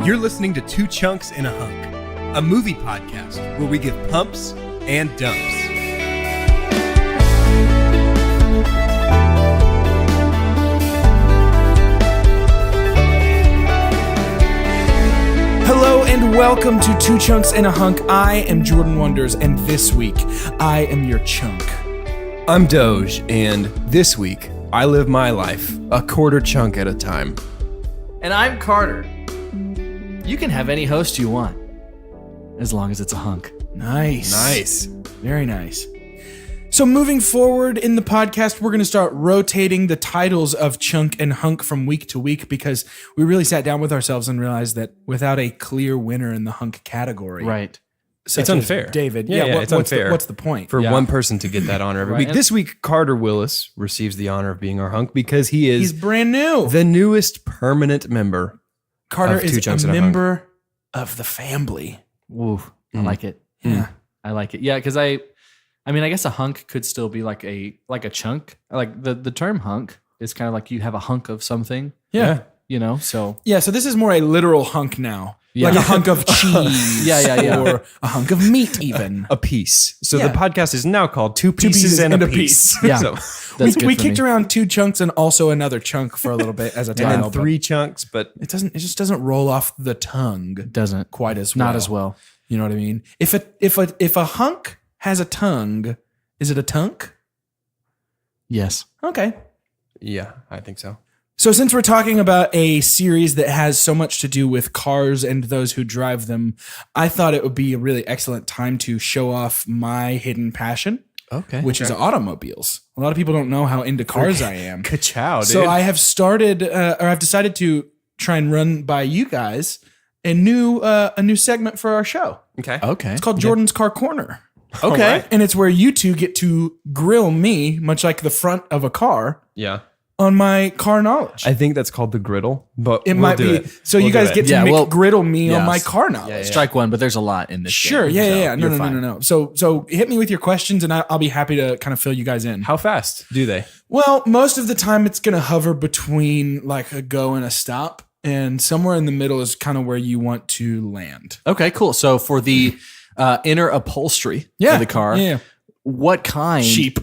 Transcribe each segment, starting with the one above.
You're listening to Two Chunks in a Hunk, a movie podcast where we give pumps and dumps. Hello and welcome to Two Chunks in a Hunk. I am Jordan Wonders, and this week I am your chunk. I'm Doge, and this week I live my life a quarter chunk at a time. And I'm Carter. You can have any host you want, as long as it's a hunk. Nice. Very nice. So moving forward in the podcast, we're going to start rotating the titles of Chunk and Hunk from week to week because we really sat down with ourselves and realized that without a clear winner in the Hunk category, Right. It's unfair. David, It's unfair. What's the point? For one person to get that honor every week. This week, Carter Willis receives the honor of being our hunk because he's brand new. The newest permanent member. Carter of Two is Chunks a in a Hunk. member of the family. Ooh, I like it. Yeah. I like it. Yeah, because I guess a hunk could still be like a chunk. Like the term hunk is kind of like you have a hunk of something. Yeah. You know, so. Yeah, so this is more a literal hunk now. Yeah. Like a hunk of cheese. Yeah. Or a hunk of meat even. A piece. So Yeah. the podcast is now called Two Pieces and a Piece. Yeah. So, That's good we for kicked me. around two chunks and also another chunk for a little bit as a and title. then three chunks, but It just doesn't roll off the tongue Doesn't. quite as well. Not as well. You know what I mean? If a hunk has a tongue, is it a tunk? Yes. Okay. yeah, I think so. So since we're talking about a series that has so much to do with cars and those who drive them, I thought it would be a really excellent time to show off my hidden passion, Okay. which is automobiles. A lot of people don't know how into cars I am. Ka-chow, dude. So I have started, or I've decided to try and run by you guys a new segment for our show. Okay. Okay. It's called Jordan's Car Corner. Okay. right. And it's where you two get to grill me, much like the front of a car, Yeah. on my car knowledge. I think that's called the griddle, but It we'll might do be. it. So We'll you do guys it. get to Yeah, well, griddle me on yes. my car knowledge. Strike one, but there's a lot in this Sure. game, Yeah. so Yeah. you're No. fine. So hit me with your questions and I'll be happy to kind of fill you guys in. How fast do they? Well, most of the time it's going to hover between like a go and a stop. And somewhere in the middle is kind of where you want to land. Okay, cool. So for the inner upholstery of the car, Yeah. what kind? Sheep.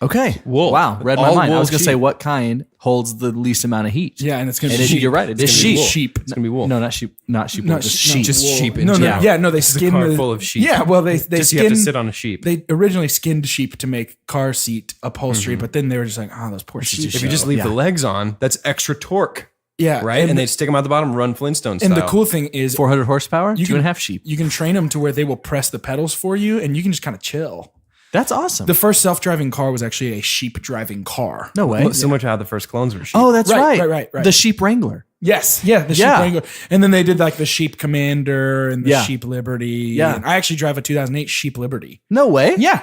Okay. Wool. Wow, read my All mind. I wool was going to say sheep. what kind holds the least amount of heat. Yeah. And it's going to And be it, you're right. It is It's gonna be sheep. wool. sheep. It's gonna be wool. No, not sheep. Not sheep. No, wool, just sh- no, sheep. Just wool. sheep in No, general. yeah, no, they It's a skin car the- full of sheep. Yeah, well, they Just skin. you have to sit on a sheep. They originally skinned sheep to make car seat upholstery, but then they were just like, those poor sheep. If you just leave Yeah. the legs on, that's extra torque, Yeah, right? And they stick them out the bottom, run Flintstone style. and the cool thing is 400 horsepower, You two and can- a half sheep. you can train them to where they will press the pedals for you, and you can just kind of chill. That's awesome. The first self-driving car was actually a sheep driving car. no way. Well, similar to how the first clones were sheep. Oh, that's Right, right. right. The sheep wrangler. Yes, yeah, the sheep Yeah. Wrangler, and then they did like the Sheep Commander and the Yeah. Sheep Liberty. Yeah. and I actually drive a 2008 Sheep Liberty. No way. Yeah,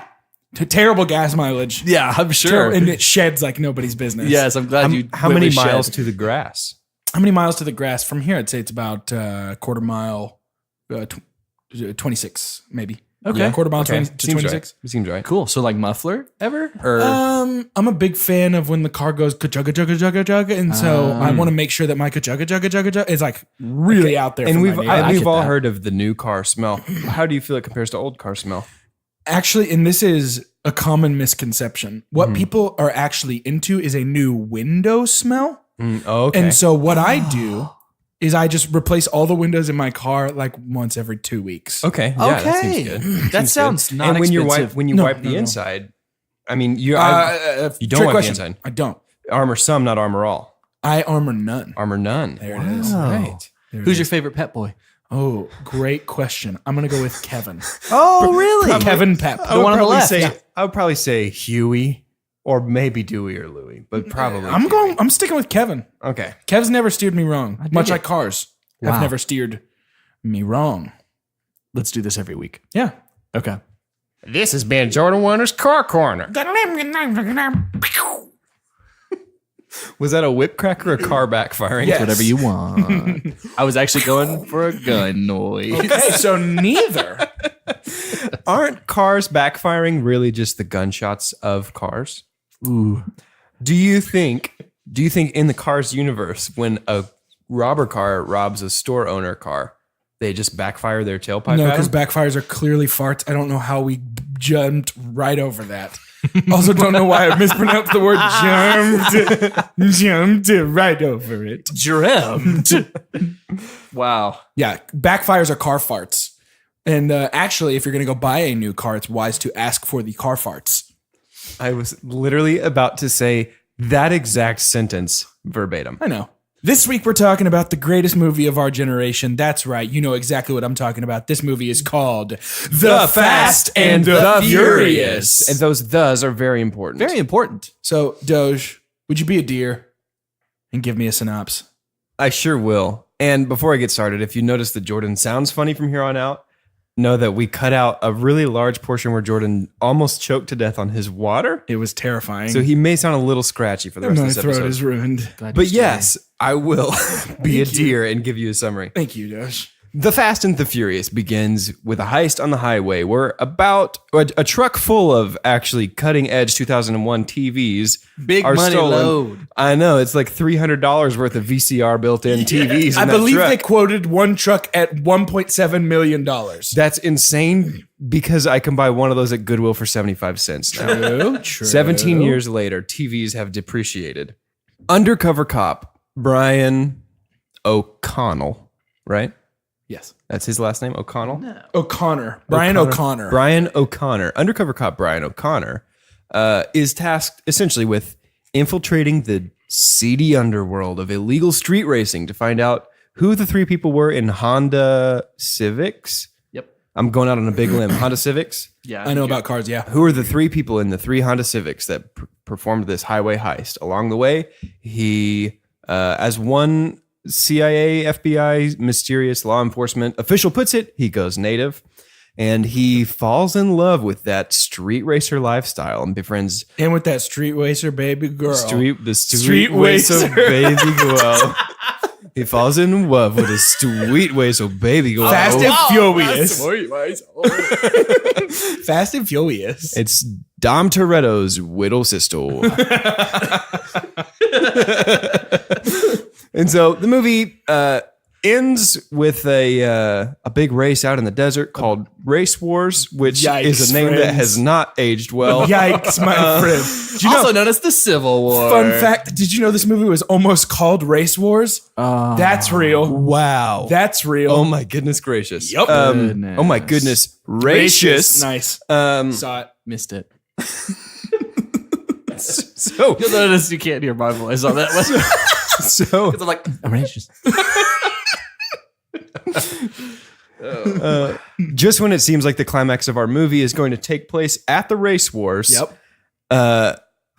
terrible gas mileage. Yeah, I'm sure. and it sheds like nobody's business. Yes, I'm glad you. How went many with shed. miles to the grass? How many miles to the grass from here? I'd say it's about quarter mile, 26 maybe. Okay. Yeah, quarter mile Okay. 20 to Seems 26. right. Seems right. Cool. So like muffler ever? Or I'm a big fan of when the car goes ka-chugga chugga chugga chugga, and so I want to make sure that my ka-chugga chugga chugga chugga is like really out there. And for we've my neighbors. we've get all that. heard of the new car smell. How do you feel it compares to old car smell? Actually, and this is a common misconception. What Mm-hmm. people are actually into is a new window smell. Oh, okay. And so what I do is I just replace all the windows in my car like once every 2 weeks. okay. Yeah, that Okay. seems good. That sounds not and when you expensive. wipe No, wipe the no. inside, I mean you You don't trick wipe question. the inside. I don't. Armor some, not armor all. I armor none. Armor none. There it is. Wow. Right. There it Who's is. your favorite pet boy? Oh, great question. I'm gonna go with Kevin. Oh, really? Kevin Pep. I would one on the probably left. say Yeah. I would probably say Huey or maybe Dewey or Louie, but probably I'm sticking with Kevin. Okay. Kev's never steered me wrong. Much it. like cars have Wow. never steered me wrong. Let's do this every week. Yeah. Okay. This has been Jordan Wonders Car Corner. Was that a whip crack or a car backfiring? Yes. Whatever you want. I was actually going for a gun noise. Okay, so neither. Aren't cars backfiring really just the gunshots of cars? Ooh. Do you think in the Cars universe, when a robber car robs a store owner car, they just backfire their tailpipe No, at because him? backfires are clearly farts. I don't know how we jumped right over that. Also, don't know why I mispronounced the word jumped right over it. Dreamt. Wow. Yeah, backfires are car farts. And actually, if you're going to go buy a new car, it's wise to ask for the car farts. I was literally about to say that exact sentence verbatim. I know. This week, we're talking about the greatest movie of our generation. That's right. You know exactly what I'm talking about. This movie is called The Fast and the Furious. And those thes are very important. Very important. So, Doge, would you be a deer and give me a synopsis? I sure will. And before I get started, if you notice that Jordan sounds funny from here on out, know that we cut out a really large portion where Jordan almost choked to death on his water. It was terrifying. So he may sound a little scratchy for the rest My of this throat episode. is ruined. But yes, I will be a deer and give you a summary. Thank you, Doge. The Fast and the Furious begins with a heist on the highway where a truck full of actually cutting edge 2001 TVs Big are money stolen. load. I know, it's like $300 worth of VCR built-in TVs in I that believe truck. they quoted one truck at $1.7 million. That's insane because I can buy one of those at Goodwill for 75 cents now. True. 17 years later, TVs have depreciated. Undercover cop Brian O'Connell, right? Yes. That's his last name, O'Connell? O'Connor. Brian O'Connor. Brian O'Connor. Undercover cop Brian O'Connor is tasked essentially with infiltrating the seedy underworld of illegal street racing to find out who the three people were in Honda Civics. Yep. I'm going out on a big limb. Honda Civics? Yeah. I know about cars, yeah. Who are the three people in the three Honda Civics that performed this highway heist? Along the way, he, as one CIA, FBI, mysterious law enforcement official puts it, he goes native and he falls in love with that street racer lifestyle and befriends And with that street racer baby girl. the Street street racer racer. baby girl. He falls in love with a sweet racer baby girl. Fast and Furious. Furious. Fast and Furious. It's Dom Toretto's widow sister. And so the movie ends with a big race out in the desert called Race Wars, which Yikes, is a name that friends. has not aged well. Yikes, my friend. Did you know, Also known as the Civil War. fun fact, did you know this movie was almost called Race Wars? That's real. Wow. That's real. Oh my goodness gracious. Yup. Oh my goodness. Gracious. Nice. Saw it. Missed it. So, You'll notice you can't hear my voice on that one. so Because I'm like, I'm racist. just when it seems like the climax of our movie is going to take place at the Race Wars,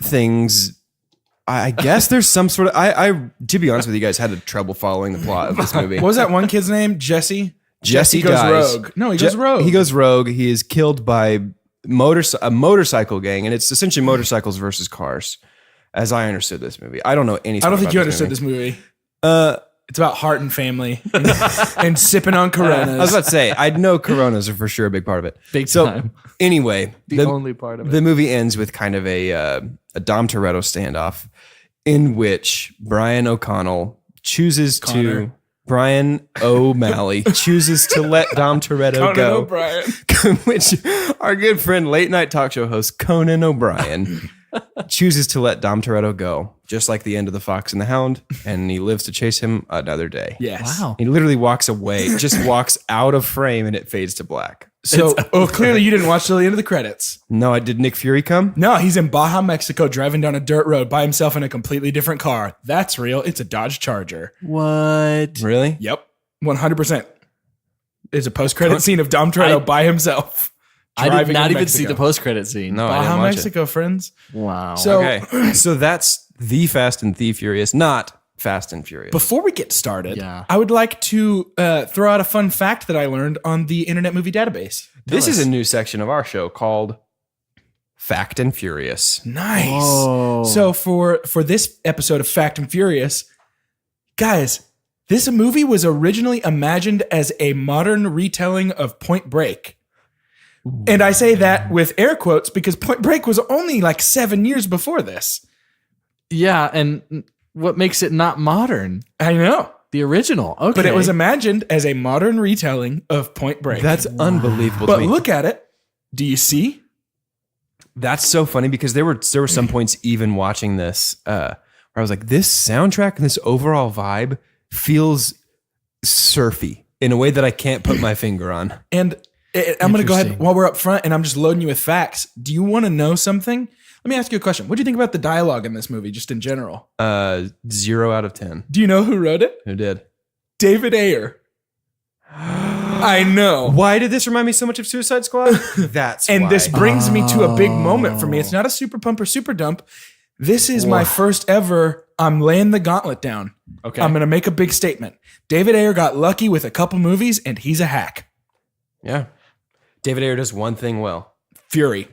things, I guess there's some sort of, I to be honest with you guys, had trouble following the plot of this movie. What was that one kid's name? Jesse? Jesse goes dies. rogue. No, he goes rogue. He goes rogue. He is killed by a motorcycle gang, and it's essentially motorcycles versus cars, as I understood this movie. I don't know anything. I don't think about you understood this movie. It's about heart and family and sipping on Coronas. I was about to say, I know Coronas are for sure a big part of it. Big so, time. Anyway, The only part of it. the movie ends with kind of a Dom Toretto standoff in which Brian O'Connell chooses to... Brian O'Malley chooses to let Dom Toretto go. O'Brien. Which our good friend, late night talk show host Conan O'Brien chooses to let Dom Toretto go, just like the end of The Fox and the Hound, and he lives to chase him another day. Yes. Wow. He literally walks away, just walks out of frame, and it fades to black. So, clearly you didn't watch till the end of the credits. No, did Nick Fury come? No, he's in Baja, Mexico, driving down a dirt road by himself in a completely different car. That's real. It's a Dodge Charger. What? Really? Yep. 100%. It's a post-credit scene of Dom Toretto by himself. I did driving not in even see Mexico. the post-credit scene. No, I Baja, didn't watch Mexico, friends. Wow. So, it. Okay, so that's The Fast and the Furious, not Fast and Furious. before we get started, Yeah. I would like to throw out a fun fact that I learned on the Internet Movie Database. This is a new section of our show called Fact and Furious. Nice. Whoa. So for this episode of Fact and Furious, guys, this movie was originally imagined as a modern retelling of Point Break. And I say that with air quotes because Point Break was only like 7 years before this. Yeah, and what makes it not modern? I know. The original. Okay. But it was imagined as a modern retelling of Point Break. That's unbelievable but to me. look at it. Do you see? That's so funny because there were some points even watching this where I was like, this soundtrack and this overall vibe feels surfy in a way that I can't put my finger on. And I'm going to go ahead Interesting. while we're up front and I'm just loading you with facts. Do you want to know something? Let me ask you a question. What do you think about the dialogue in this movie, just in general? 0 out of 10. Do you know who wrote it? Who did? David Ayer. I know. Why did this remind me so much of Suicide Squad? That's And why. this brings me to a big moment for me. It's not a super pump or super dump. This is my first ever, I'm laying the gauntlet down. Okay. I'm going to make a big statement. David Ayer got lucky with a couple movies and he's a hack. Yeah. David Ayer does one thing well. Fury.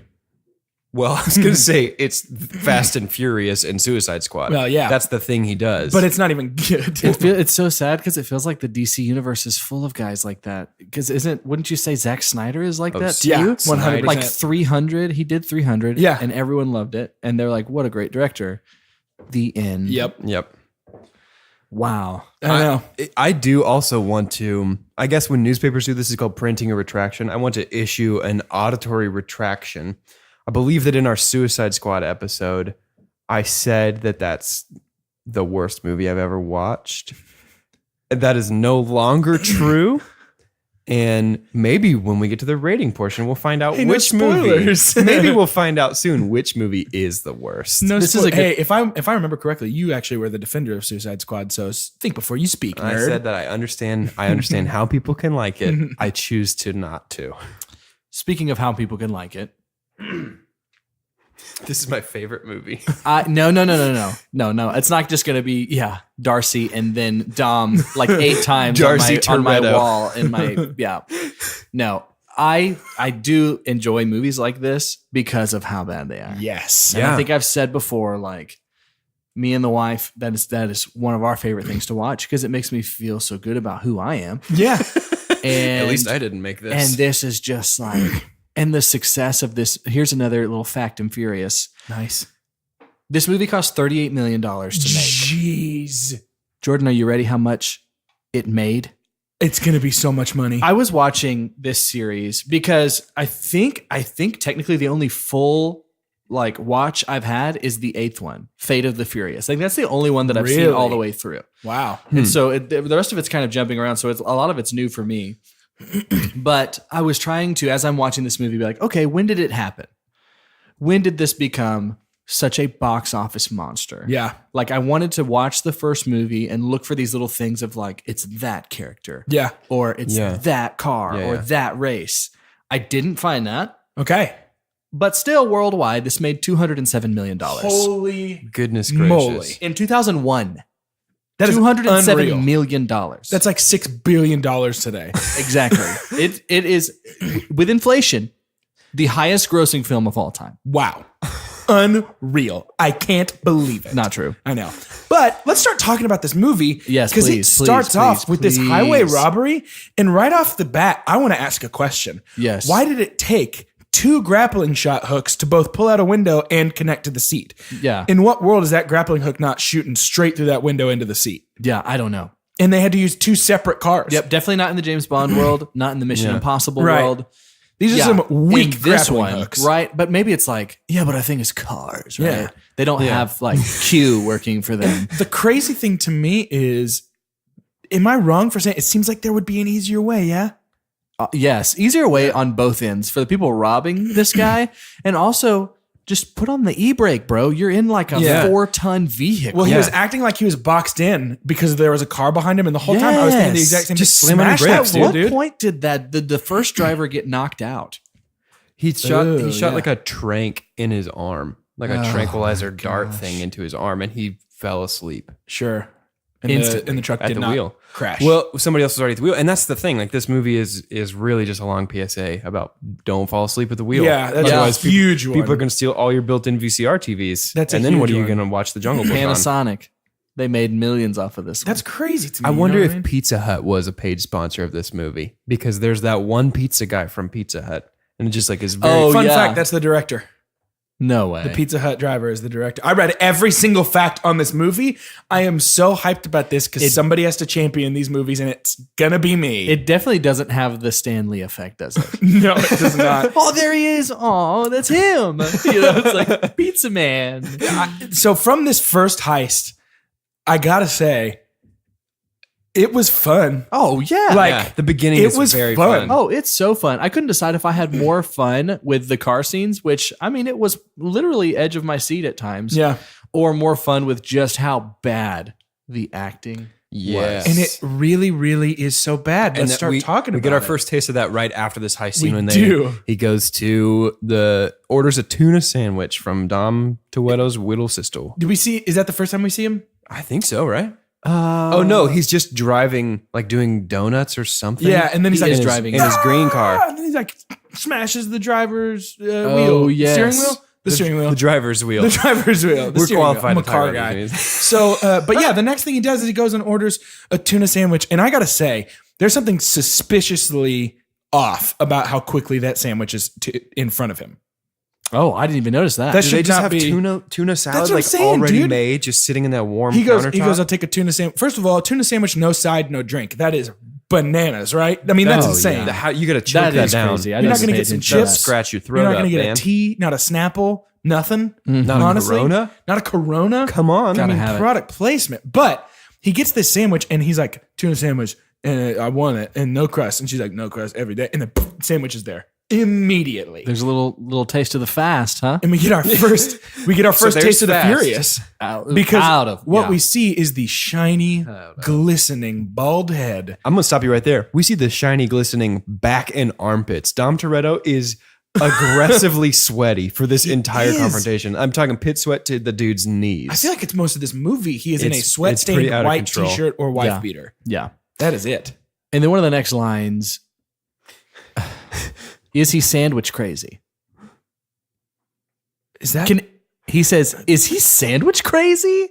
Well, I was going to say it's Fast and Furious and Suicide Squad. Well, yeah. That's the thing he does. But it's not even good. It's so sad because it feels like the DC universe is full of guys like that. Because wouldn't you say Zack Snyder is like that too? yeah, 100%. Like 300, he did 300. Yeah. And everyone loved it. And they're like, what a great director. The end. Yep. Wow. I know. I do also want to, I guess when newspapers do this, is called printing a retraction. I want to issue an auditory retraction. I believe that in our Suicide Squad episode, I said that that's the worst movie I've ever watched. That is no longer true. And maybe when we get to the rating portion, we'll find out Hey, no which movie. spoilers. Maybe we'll find out soon which movie is the worst. No, This is a good- hey, if I remember correctly, you actually were the defender of Suicide Squad. So think before you speak, I nerd. said that I understand how people can like it. I choose to not to. Speaking of how people can like it. This is my favorite movie. No. It's not just going to be, Darcy and then Dom like 8 times Darcy on my Toretto. wall in my, No, I do enjoy movies like this because of how bad they are. Yes. And I think I've said before, like, me and the wife, that is one of our favorite things to watch because it makes me feel so good about who I am. Yeah. And At least I didn't make this. And this is just like, and the success of this. Here's another little fact and furious. Nice. This movie cost $38 million to make. Jeez. Jordan, are you ready how much it made? It's going to be so much money. I was watching this series because I think technically the only full like watch I've had is the 8th one, Fate of the Furious. Like that's the only one that I've seen Really? all the way through. Wow. And so the rest of it's kind of jumping around. So a lot of it's new for me. But I was trying to, as I'm watching this movie, be like, okay, when did it happen? When did this become such a box office monster? Yeah. Like I wanted to watch the first movie and look for these little things of like, it's that character. Yeah. Or it's Yeah. that car Yeah, or yeah. that race. I didn't find that. Okay. But still worldwide, this made $207 million. Holy Goodness gracious. moly. In 2001, That is unreal. $207 million. That's like $6 billion today. exactly. It is, with inflation, the highest grossing film of all time. Wow. Unreal. I can't believe it. Not true. I know. But let's start talking about this movie. Yes, Because it please, starts please, off with this please. highway robbery. And right off the bat, I want to ask a question. Yes. Why did it take 2 grappling shot hooks to both pull out a window and connect to the seat? Yeah. In what world is that grappling hook not shooting straight through that window into the seat? Yeah, I don't know. And they had to use 2 separate cars. Yep, definitely not in the James Bond world, not in the Mission Yeah. Impossible Right. world. These are Yeah, some weak in this grappling one, hooks. right? But maybe it's like, but I think it's cars, right? Yeah. They don't have like Q working for them. The crazy thing to me is, am I wrong for saying it seems like there would be an easier way? Yeah. Yes, easier way on both ends for the people robbing this guy, and also just put on the e-brake, bro. You're in like a Yeah. 4-ton vehicle. Well, he Yeah. was acting like he was boxed in because there was a car behind him, and the whole time I was thinking the Yes. exact same. Just thing. slam on the Smash brakes, that At fool, what point did the first driver get knocked out? He shot yeah. like a trank in his arm, like a tranquilizer dart thing into his arm, and he fell asleep Sure. And Instantly the truck at did the not wheel. crash. Well, somebody else was already at the wheel, and that's the thing. Like this movie is really just a long PSA about don't fall asleep at the wheel. yeah, that's Otherwise, a huge one. people are going to steal all your built-in VCR TVs. That's a and then what are huge you one. going to watch the Jungle Book on? Panasonic. They made millions off of this. That's crazy to me. I you wonder know if what I mean? Pizza Hut was a paid sponsor of this movie because there's that one pizza guy from Pizza Hut, and it just like is very Oh, Fun yeah. fact: that's the director. No way. The Pizza Hut driver is the director. I read every single fact on this movie. I am so hyped about this because somebody has to champion these movies, and it's gonna be me. It definitely doesn't have the Stanley effect, does it? No, it does not. Oh, there he is. Oh, that's him. It's like Pizza Man. So from this first heist, I gotta say, it was fun. Oh, yeah. Like the beginning it is was very fun. fun. Oh, it's so fun. I couldn't decide if I had more fun with the car scenes, which, I mean, it was literally edge of my seat at times. Yeah. Or more fun with just how bad the acting Yes. And it really, really is so bad. And Let's that start talking about it. We get our first taste of that right after this heist scene We when do. he goes to orders a tuna sandwich from Dom Toretto's Whittle Sister. Do we see, is that the first time we see him? I think so, right? Oh no, he's just driving, like doing donuts or something. Yeah, and then he's He like is driving. in his green car. And then he's like smashes the driver's wheel. yes. Steering wheel? The steering wheel. The driver's wheel. The driver's wheel. The We're steering wheel. qualified I'm a to talk car about guy. these things. So, but yeah, the next thing he does is he goes and orders a tuna sandwich. And I got to say, there's something suspiciously off about how quickly that sandwich is in front of him. Oh, I didn't even notice that. That Do should they just not have be. tuna salad what I'm like saying, already dude. made, just sitting in that warm He countertop? goes, I'll take a tuna sandwich. First of all, a tuna sandwich, no side, no drink. That is bananas, right? I mean, that's Oh, insane. yeah. How you got to choke that is down? crazy. I You're not didn't going to pay get some attention to chips. that. Scratch your throat You're not up, going to get man. a tea, not a Snapple, nothing. Not Honestly, a Corona. not a Corona. Come on, I mean, have it. product placement. But he gets this sandwich and he's like, tuna sandwich, and I want it, and no crust. And she's like, no crust every day. And the sandwich is there immediately. There's a little taste of the fast, huh? And we get our first there's taste of the fast. furious. Because out of what yeah. we see is the shiny, glistening, bald head. I'm gonna stop you right there. We see the shiny, glistening back and armpits. Dom Toretto is aggressively sweaty for this entire is. confrontation. I'm talking pit sweat to the dude's knees. I feel like it's most of this movie. He is in a It's sweat-stained pretty out of white control. t-shirt or wife Yeah. beater. Yeah. That is it. And then one of the next lines is he sandwich crazy? Is that He says, is he sandwich crazy?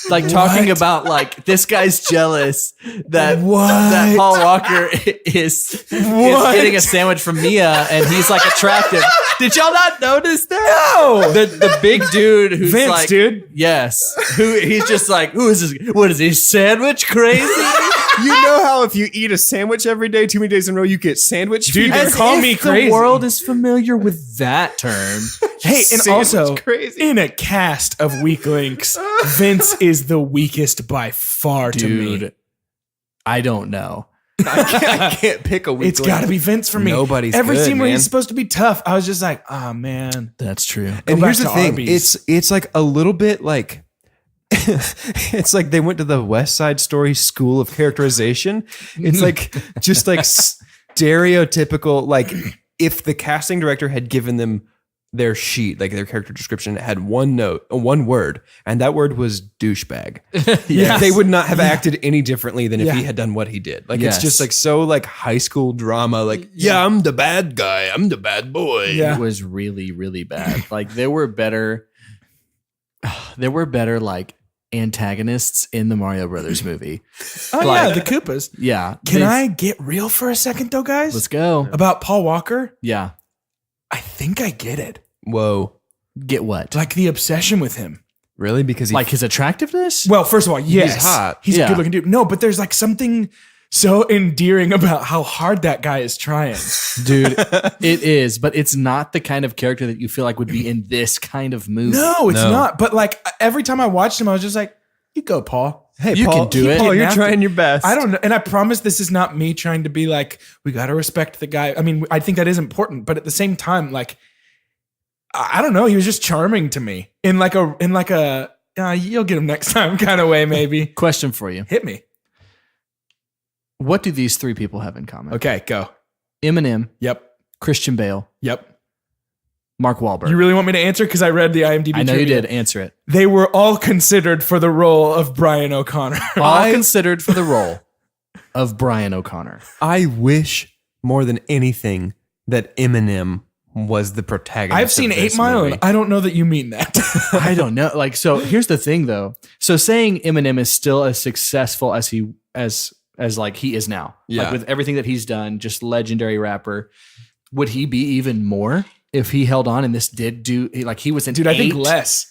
Like talking What? about like this guy's jealous that What? that Paul Walker is getting a sandwich from Mia and he's like attractive. Did y'all not notice that? No. The big dude who's Vince, like, dude. yes, who he's just like, who is this? What is he, sandwich crazy? You know how if you eat a sandwich every day, too many days in a row, you get sandwich Dude, fever? As call me crazy. The world is familiar with that term. Hey, and Sandwich also crazy. in a cast of weak links, Vince is the weakest by far to me. Dude, I don't know. I can't pick a weak It's got to be Vince for me. Nobody's Every good, scene where man. he's supposed to be tough, I was just like, oh man. That's true. And back here's the to thing: Arby's. it's like a little bit like it's like they went to the West Side Story school of characterization. It's like just like stereotypical. Like if the casting director had given them their sheet, like their character description, had one word, and that word was douchebag. Yes. They would not have acted any differently than if Yeah. he had done what he did. Like Yes. it's just like so like high school drama. Like yeah, I'm the bad guy. I'm the bad boy. Yeah. It was really, really bad. Like there were better like antagonists in the Mario Brothers movie. Oh Like- yeah, the Koopas. Yeah. Can They- I get real for a second though, guys? Let's go. About Paul Walker? Yeah. I think I get it. Whoa, Get what? Like the obsession with him. really? Because he Like his attractiveness? Well, first of all, yes. hot. He's Yeah. a good looking dude. No, but there's like something so endearing about how hard that guy is trying. Dude, it is, but it's not the kind of character that you feel like would be in this kind of movie. No, it's No. not. But like every time I watched him, I was just like, you go, Paul. Hey, You Paul, can do it. Paul, you're After- trying your best. I don't know. And I promise this is not me trying to be like, we got to respect the guy. I mean, I think that is important. But at the same time, like, I don't know. He was just charming to me in like a you'll get him next time kind of way, maybe. Question for you. Hit me. What do these three people have in common? Okay, go. Eminem, Yep. Christian Bale, Yep. Mark Wahlberg. You really want me to answer? Because I read the IMDb I know you trivia. did. Answer it. They were all considered for the role of Brian O'Connor. All considered for the role of Brian O'Connor. I wish more than anything that Eminem was the protagonist. I've seen of 8 this Mile, movie. and I don't know that you mean that. I don't know. Like, so here's the thing though. So saying Eminem is still as successful as he like he is now. Yeah. Like with everything that he's done, just legendary rapper. Would he be even more? if he held on and this did he was an Dude, I think 8. less.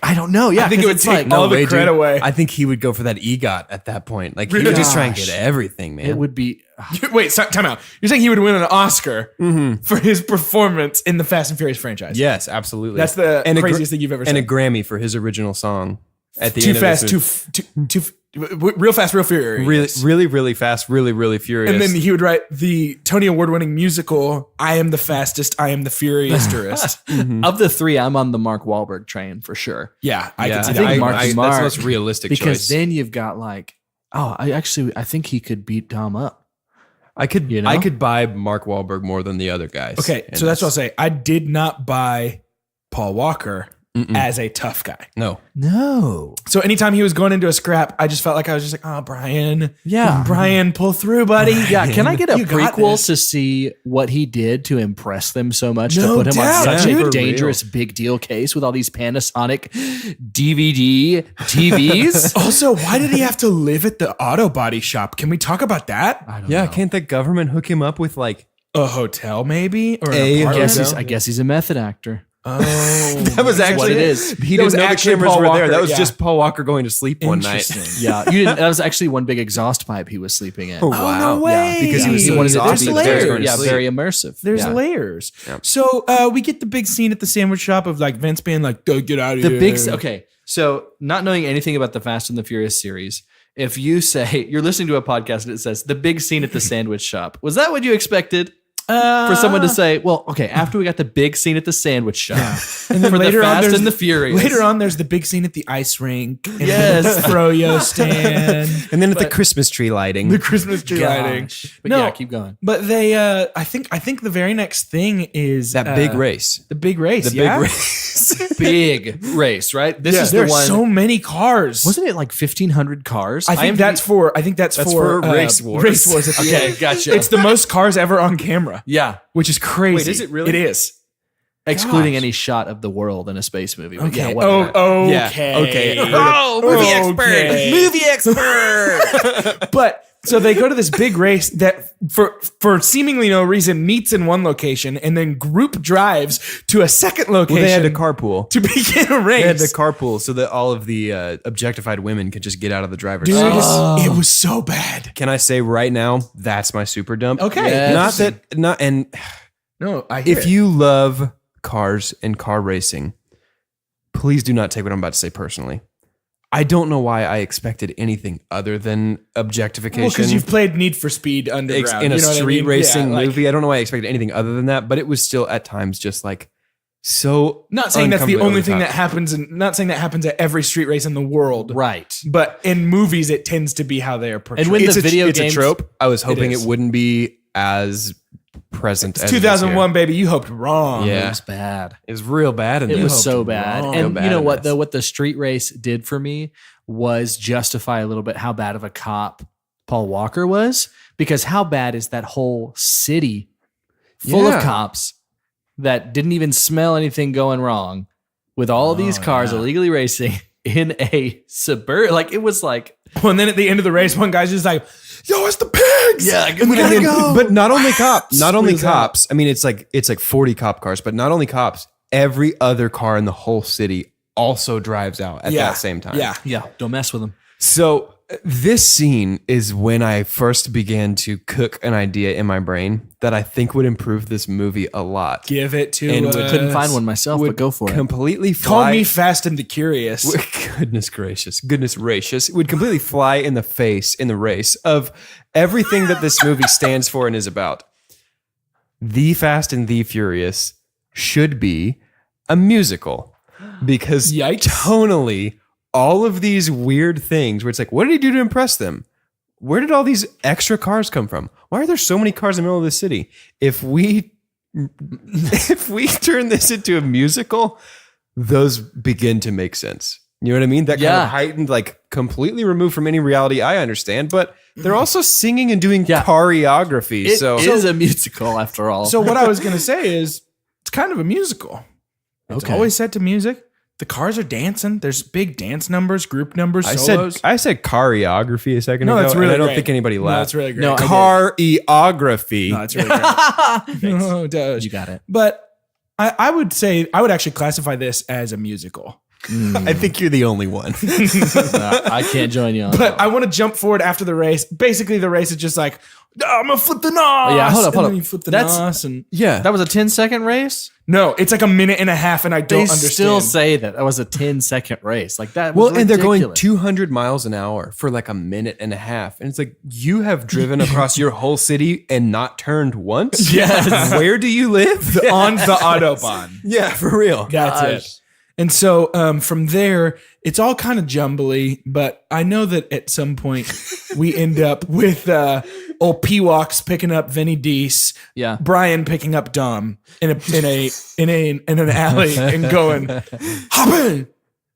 I don't know. Yeah, I think it 'cause would it's take like, all the way, credit dude. away. I think he would go for that EGOT at that point. Like he Really? would just try and get Gosh. everything, man. it would be. Wait, time out. You're saying he would win an Oscar for his performance in the Fast and Furious franchise? Yes, absolutely. That's the And a craziest thing you've ever And a said. Grammy for his original song at the Too end fast, of this real fast, real furious. really fast, really furious. And then he would write the Tony Award-winning musical, I Am the Fastest, I Am the Furious Tourist. Of the 3, I'm on the Mark Wahlberg train for sure. Yeah, I yeah, can see I that. think Marky that's Mark, the most realistic because choice. then you've got like, I think he could beat Dom up. I could you know? I could buy Mark Wahlberg more than the other guys. Okay, in so that's what I'll this. say. I did not buy Paul Walker as a tough guy. No. No. So anytime he was going into a scrap, I just felt like I was just like, oh, Brian. Yeah. Brian, pull through, buddy. Yeah, can I get a You got prequel this. to see what he did to impress them so much No to put him doubt, on such dude. a dangerous big deal case with all these Panasonic DVD TVs? Also, why did he have to live at the auto body shop? Can we talk about that? I don't Yeah, know. can't the government hook him up with like A hotel, maybe? Or an A apartment? hotel? I guess he's a method actor. Oh, that was actually what it is. He That was didn't know the actually cameras Paul were there. Walker, That was yeah. just Paul Walker going to sleep one night. Interesting. Yeah, you didn't. That was actually one big exhaust pipe he was sleeping in. Oh, wow. no way. Because he was He so wanted it to exhausted be that he was layers. going to yeah, sleep. very immersive. There's Yeah. layers. Yeah. So we get the big scene at the sandwich shop of like Vince being like, "Go get out of The here." big okay. So not knowing anything about the Fast and the Furious series, if you say you're listening to a podcast and it says the big scene at the sandwich shop, was that what you expected? For someone to say, well, okay, after we got the big scene at the sandwich shop, And then for later the on, Fast there's and the Furious. Later on, there's the big scene at the ice rink. And Yes. the froyo stand. And then at the Christmas tree lighting. The Christmas tree lighting. Gosh. But No. yeah, keep going. But they, I think the very next thing is that big race. The big race. The yeah? big race. Big race, right? This is the There's one. so many cars. Wasn't it like 1,500 cars? I think that's for for Race Wars. Race Wars at the Okay, end. gotcha. It's the most cars ever on camera, yeah, which is crazy. Wait, is it really? It is. excluding Gosh. any shot of the world in a space movie. But Okay. yeah, whatever. Oh, Yeah. okay. Okay. Oh, movie expert. Movie expert. But so they go to this big race that for seemingly no reason meets in one location and then group drives to a second location. Well, they had to carpool. to begin a race. They had to carpool so that all of the objectified women could just get out of the driver's Dude, seat. it was so bad. Can I say right now, that's my super dump? Okay. Yeah. Not that, not, and No, I hear if it. you love cars and car racing, please do not take what I'm about to say personally. I don't know why I expected anything other than objectification. because you've played Need for Speed Underground in a you know what I street mean? racing Yeah, like, movie. I don't know why I expected anything other than that, but it was still at times just like so. Not saying that's the uncomfortably only over thing the that top. happens, and not saying that happens at every street race in the world. Right. But in movies, it tends to be how they are portrayed. And when It's the video it's games, a trope. I was hoping it is. wouldn't be as present. it's as it is 2001, here. baby, you hoped wrong. Yeah. it was bad. It was real bad. In It this. was so bad. wrong. Real And bad you know in what this. though? What the street race did for me was justify a little bit how bad of a cop Paul Walker was. Because how bad is that whole city full Yeah. of cops that didn't even smell anything going wrong with all of these cars illegally racing in a suburb? Like it was like, Well, and then at the end of the race, one guy's just like, "Yo, it's the pigs." yeah, we gotta go. But not only cops, not only Squeeze out. cops. I mean, it's like 40 cop cars, but not only cops. Every other car in the whole city also drives out at that same time. Yeah. don't mess with them. So this scene is when I first began to cook an idea in my brain that I think would improve this movie a lot. Give it to And us. Couldn't find one myself, but go for it. Completely Call fly. me Fast and the Curious. Goodness gracious. It would completely fly in the face in the race of everything that this movie stands for and is about. The Fast and the Furious should be a musical because Yikes. tonally, all of these weird things where it's like, what did he do to impress them? Where did all these extra cars come from? Why are there so many cars in the middle of the city? If we turn this into a musical, those begin to make sense. You know what I mean? That kind Yeah. of heightened, like completely removed from any reality I understand, but they're also singing and doing Yeah. choreography. It so is a musical after all. So what I was gonna say is, it's kind of a musical. It's Okay. always set to music. The cars are dancing. There's big dance numbers, group numbers, I solos. said choreography a second No, ago. that's and really I don't great. think anybody No, laughed. that's really great. No, I did. Choreography. No, it's really great. Oh, Doge. you got it. But I would say I would actually classify this as a musical. I think you're the only one. I can't join you on But that. I want to jump forward after the race. Basically, the race is just like, I'm gonna flip the nos. Yeah, hold up, And hold then up. you flip the That's- nos, and Yeah. That was a 10-second race? no, it's like a minute and a half, and I They don't understand. still say that was a 10-second race. Like that was Well, and they're going ridiculous. 200 miles an hour for like a minute and a half. And it's like, you have driven across your whole city and not turned once? Yes. Where do you live? on the Autobahn. Yeah, for real. That's it. And so from there, it's all kind of jumbly, but I know that at some point we end up with old Peewalks picking up Vinny Deese, Yeah. Brian picking up Dom in an alley and going, hop in.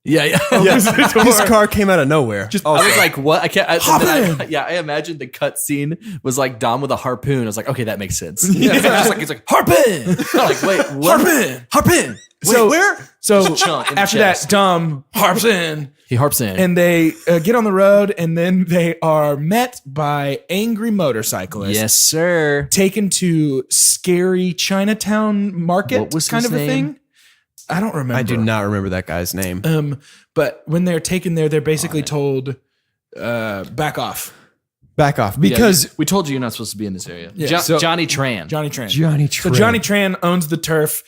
Yeah, yeah. His car came out of nowhere. I was like, what? I can't. Hop I imagined the cut scene was like Dom with a harpoon. I was like, okay, that makes sense. Yeah. He's like, harpoon. I'm like, wait, what? Harpoon. Harpoon. Wait, So where? So Chunk in the after that, chest. Dom harps in. He harps in. And they get on the road, and then they are met by angry motorcyclists. yes, sir. Taken to scary Chinatown market What was kind his of a name? thing. I don't remember. I do not remember that guy's name. But when they're taken there, they're basically told, back off. Back off. Yeah, Because we told you you're not supposed to be in this area. Yeah. So- Johnny Tran. Johnny Tran. So Johnny Johnny Tran owns the turf,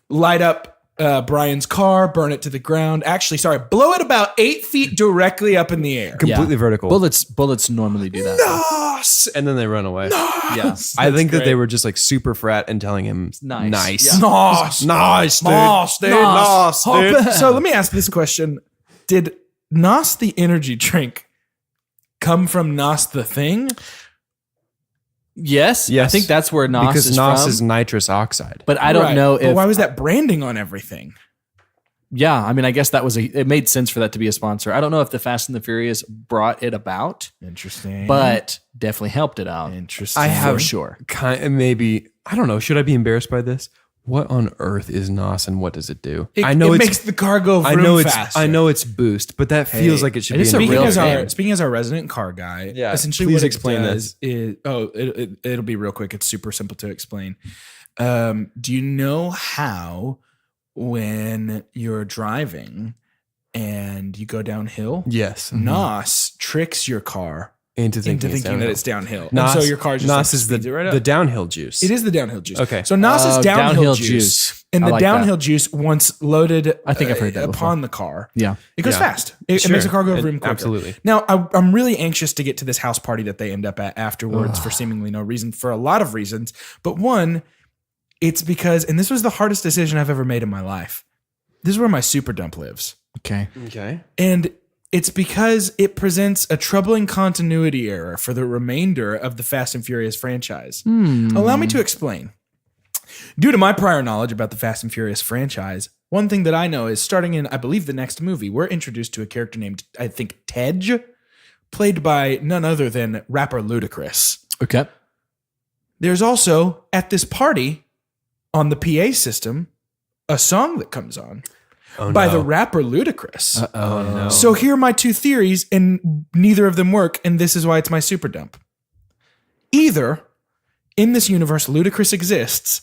light up Brian's car, burn it to the ground. Actually, sorry, blow it about 8 feet directly up in the air. completely vertical. Bullets normally do that. Nos! And then they run away. Yeah. I think that great. they were just like super frat and telling him Nice. nice. Yeah. Nos! Nice, dude. Nos, dude. Nos, dude. So let me ask this question. Did Nos the energy drink come from Nos the thing? Yes. Yes. I think that's where Nos Because is Nos from. is nitrous oxide. But I don't Right. know But if. why was that branding on everything? Yeah, I mean, I guess it made sense for that to be a sponsor. I don't know if the Fast and the Furious brought it about, Interesting. but definitely helped it out. Interesting. I have For sure. kind of maybe, I don't know. Should I be embarrassed by this? What on earth is NOS and what does it do? It, I know it it's makes the car go I vroom know it's faster. I know it's boost, but that feels like it should it be is in a Speaking real as, thing. speaking as our resident car guy, Yeah, essentially please what explain it does is it'll be real quick. It's super simple to explain. Do you know how when you're driving and you go downhill, Yes. NOS tricks your car Into into thinking, thinking that it's downhill, NOS, and so your car just NOS like is speeds it right up. the downhill juice. It is the downhill juice. Okay. So NOS is downhill, downhill juice. juice. And I the like that. downhill juice, once loaded I think I've heard that upon the car, Yeah. it goes Yeah. fast. It Sure. makes the car go It- vroom quicker. absolutely. Now, I'm really anxious to get to this house party that they end up at afterwards for seemingly no reason, for a lot of reasons. But one, it's because, and this was the hardest decision I've ever made in my life. This is where my super dump lives. Okay. Okay. And it's because it presents a troubling continuity error for the remainder of the Fast and Furious franchise. Allow me to explain. Due to my prior knowledge about the Fast and Furious franchise, one thing that I know is starting in, I believe, the next movie, we're introduced to a character named, I think, Tej, played by none other than rapper Ludacris. Okay. There's also, at this party, on the PA system, a song that comes on by the rapper Ludacris. Oh no. So here are my two theories, and neither of them work, and this is why it's my super dump. Either in this universe, Ludacris exists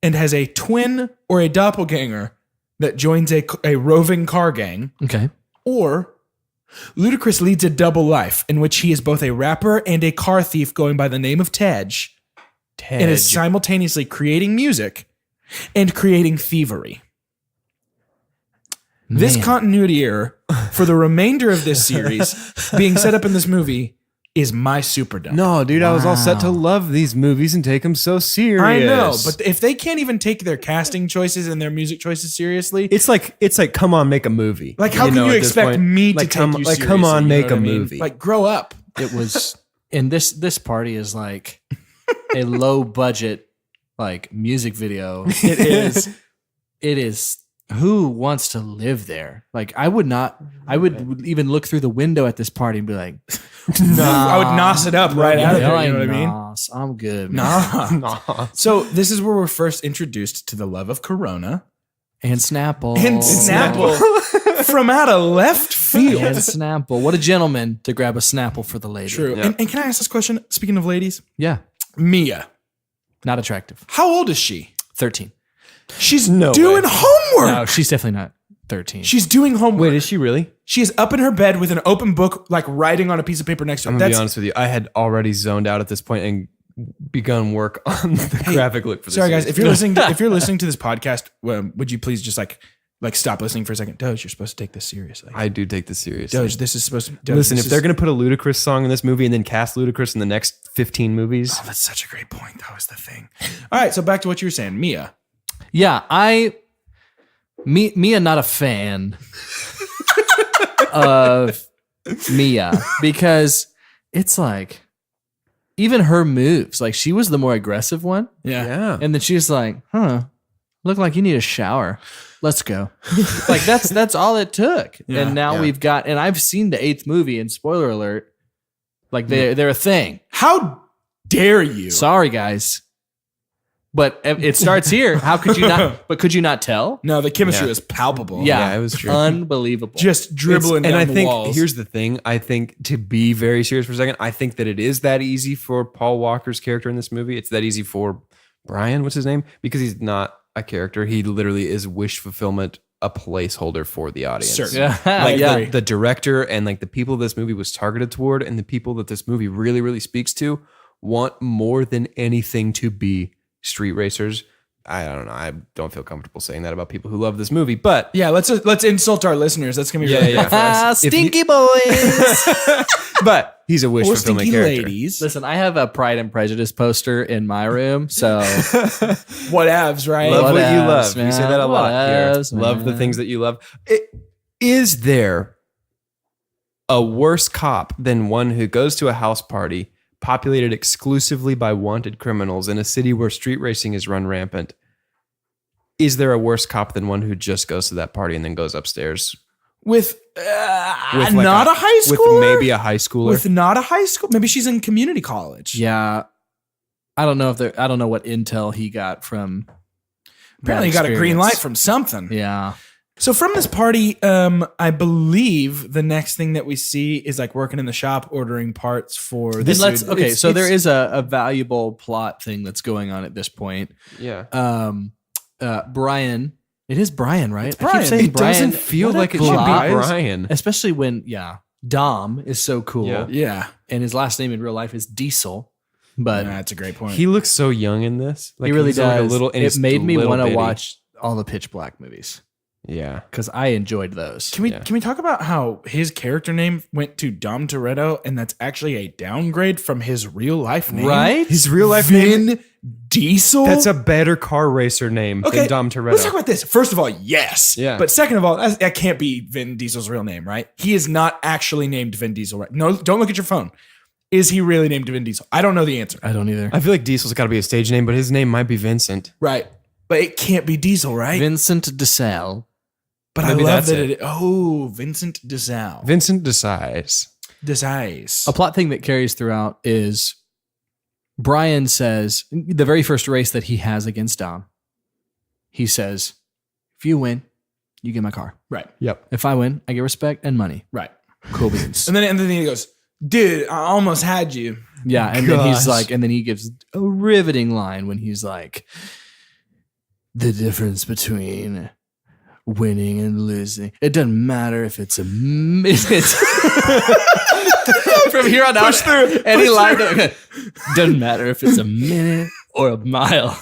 and has a twin or a doppelganger that joins a roving car gang, Okay. or Ludacris leads a double life in which he is both a rapper and a car thief going by the name of Tej, and is simultaneously creating music and creating thievery. This Man. continuity error for the remainder of this series being set up in this movie is my super dump. No, dude, I was all set to love these movies and take them so serious. I know, but if they can't even take their casting choices and their music choices seriously, it's like come on, make a movie. like how can know, you at this expect point? me to like, take come, you like seriously? come on, You know make what a I mean? movie. Like grow up. It was, and this party is like a low budget, like music video. It is. Who wants to live there? Like I would even look through the window at this party and be like, I would nos it up right out of there. "Hell You know what I mean? nos, I'm good. Man." Nah. So this is where we're first introduced to the love of Corona And Snapple. and Snapple from out of left field. And Snapple. What a gentleman to grab a Snapple for the lady. True. Yeah. And can I ask this question? Speaking of ladies, Yeah. Mia, Not attractive. how old is she? 13. She's No doing way. homework. No, she's definitely not 13. She's doing homework. Wait, is she really? She is up in her bed with an open book, like writing on a piece of paper next to her. I'm gonna be honest with you. I had already zoned out at this point and begun work on the graphic look for this. Sorry, guys. series. If you're listening to this podcast, would you please just like stop listening for a second? Doge, you're supposed to take this seriously. I do take this seriously. Doge, this is supposed to. Doge, Listen, this if they're is- gonna put a Ludacris song in this movie and then cast Ludacris in the next 15 movies, Oh, that's such a great point. That was the thing. All right, so back to what you were saying, Mia. Yeah, Mia, not a fan of Mia because it's like even her moves, like she was the more aggressive one. yeah. And then she was like, look like you need a shower. Let's go. Like that's all it took. Yeah, and now yeah. we've got, and I've seen the 8th movie, and spoiler alert, like they're a thing. How dare you? Sorry, guys. But it starts here. How could you not? But could you not tell? No, the chemistry Yeah. was palpable. Yeah, it was true. Unbelievable. Just dribbling and down I the think walls. here's the thing. I think to be very serious for a second, I think that it is that easy for Paul Walker's character in this movie. It's that easy for Brian, what's his name? Because he's not a character. He literally is wish fulfillment, a placeholder for the audience. Sure. yeah, Like yeah. the director and like the people this movie was targeted toward and the people that this movie really, really speaks to want more than anything to be street racers. I don't know. I don't feel comfortable saying that about people who love this movie, but Yeah, let's insult our listeners. That's gonna be really Yeah, good for us. If you- Stinky boys. but he's a wish Or fulfillment stinky character. ladies. Listen, I have a Pride and Prejudice poster in my room, so Whatevs, right? Love what you Whatevs, love. You say man. that a lot here. Whatevs, Love the man. things that you love. Is there a worse cop than one who goes to a house party populated exclusively by wanted criminals in a city where street racing is run rampant? Is there a worse cop than one who just goes to that party and then goes upstairs with with like not a high schooler? with maybe a high schooler? With not a high school. Maybe she's in community college. yeah. I don't know I don't know what intel he got from. Apparently, he that got a green experience. light from something. Yeah. So from this party, I believe the next thing that we see is like working in the shop, ordering parts for Then this. let's dude. okay. It's- So there it's- is a valuable plot thing that's going on at this point. yeah. Brian. It is Brian, right? I Brian. keep saying It Brian. doesn't feel What a like it should be plot. Brian. Especially when, Dom is so cool. Yeah. Yeah, And his last name in real life is Diesel. But that's a great point. He looks so young in this. Like he really he's does. like a little, and it he's made me little want to bitty. watch all the Pitch Black movies Yeah. because I enjoyed those. Can we Yeah. can we talk about how his character name went to Dom Toretto, and that's actually a downgrade from his real life name? Right? His real life name. Vin Diesel. That's a better car racer name than Dom Toretto. Let's talk about this. First of all, yes. Yeah. But second of all, that can't be Vin Diesel's real name, right? He is not actually named Vin Diesel, right? No, don't look at your phone. Is he really named Vin Diesel? I don't know the answer. I don't either. I feel like Diesel's got to be a stage name, but his name might be Vincent. Right. But it can't be Diesel, right? Vincent DeSalle. but I maybe love that's that it. Vincent DeSalle. Vincent decides. DeSalle. A plot thing that carries throughout is Brian says, the very first race that he has against Dom, he says, if you win, you get my car. Right. Yep. If I win, I get respect and money. Right. Cool beans. And then he goes, dude, I almost had you. Yeah, and then he's Gosh. like, and then he gives a riveting line when he's like, the difference between winning and losing. It doesn't matter if it's a minute. From here on out, any line doesn't matter if it's a minute or a mile.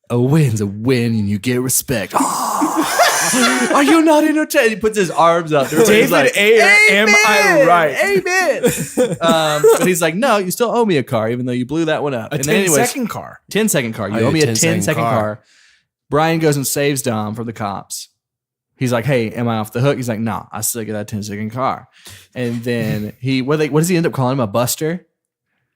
A win's a win, and you get respect. Are you not entertained? He puts his arms up. David Like, Ayer, am I right? Amen. But he's like, no, you still owe me a car, even though you blew that one up. A And then 10-second car. 10-second car. You Oh, owe me yeah, a 10-second car. Brian goes and saves Dom from the cops. He's like, hey, am I off the hook? He's like, nah, I still get that 10-second car. And then what does he end up calling him? A buster?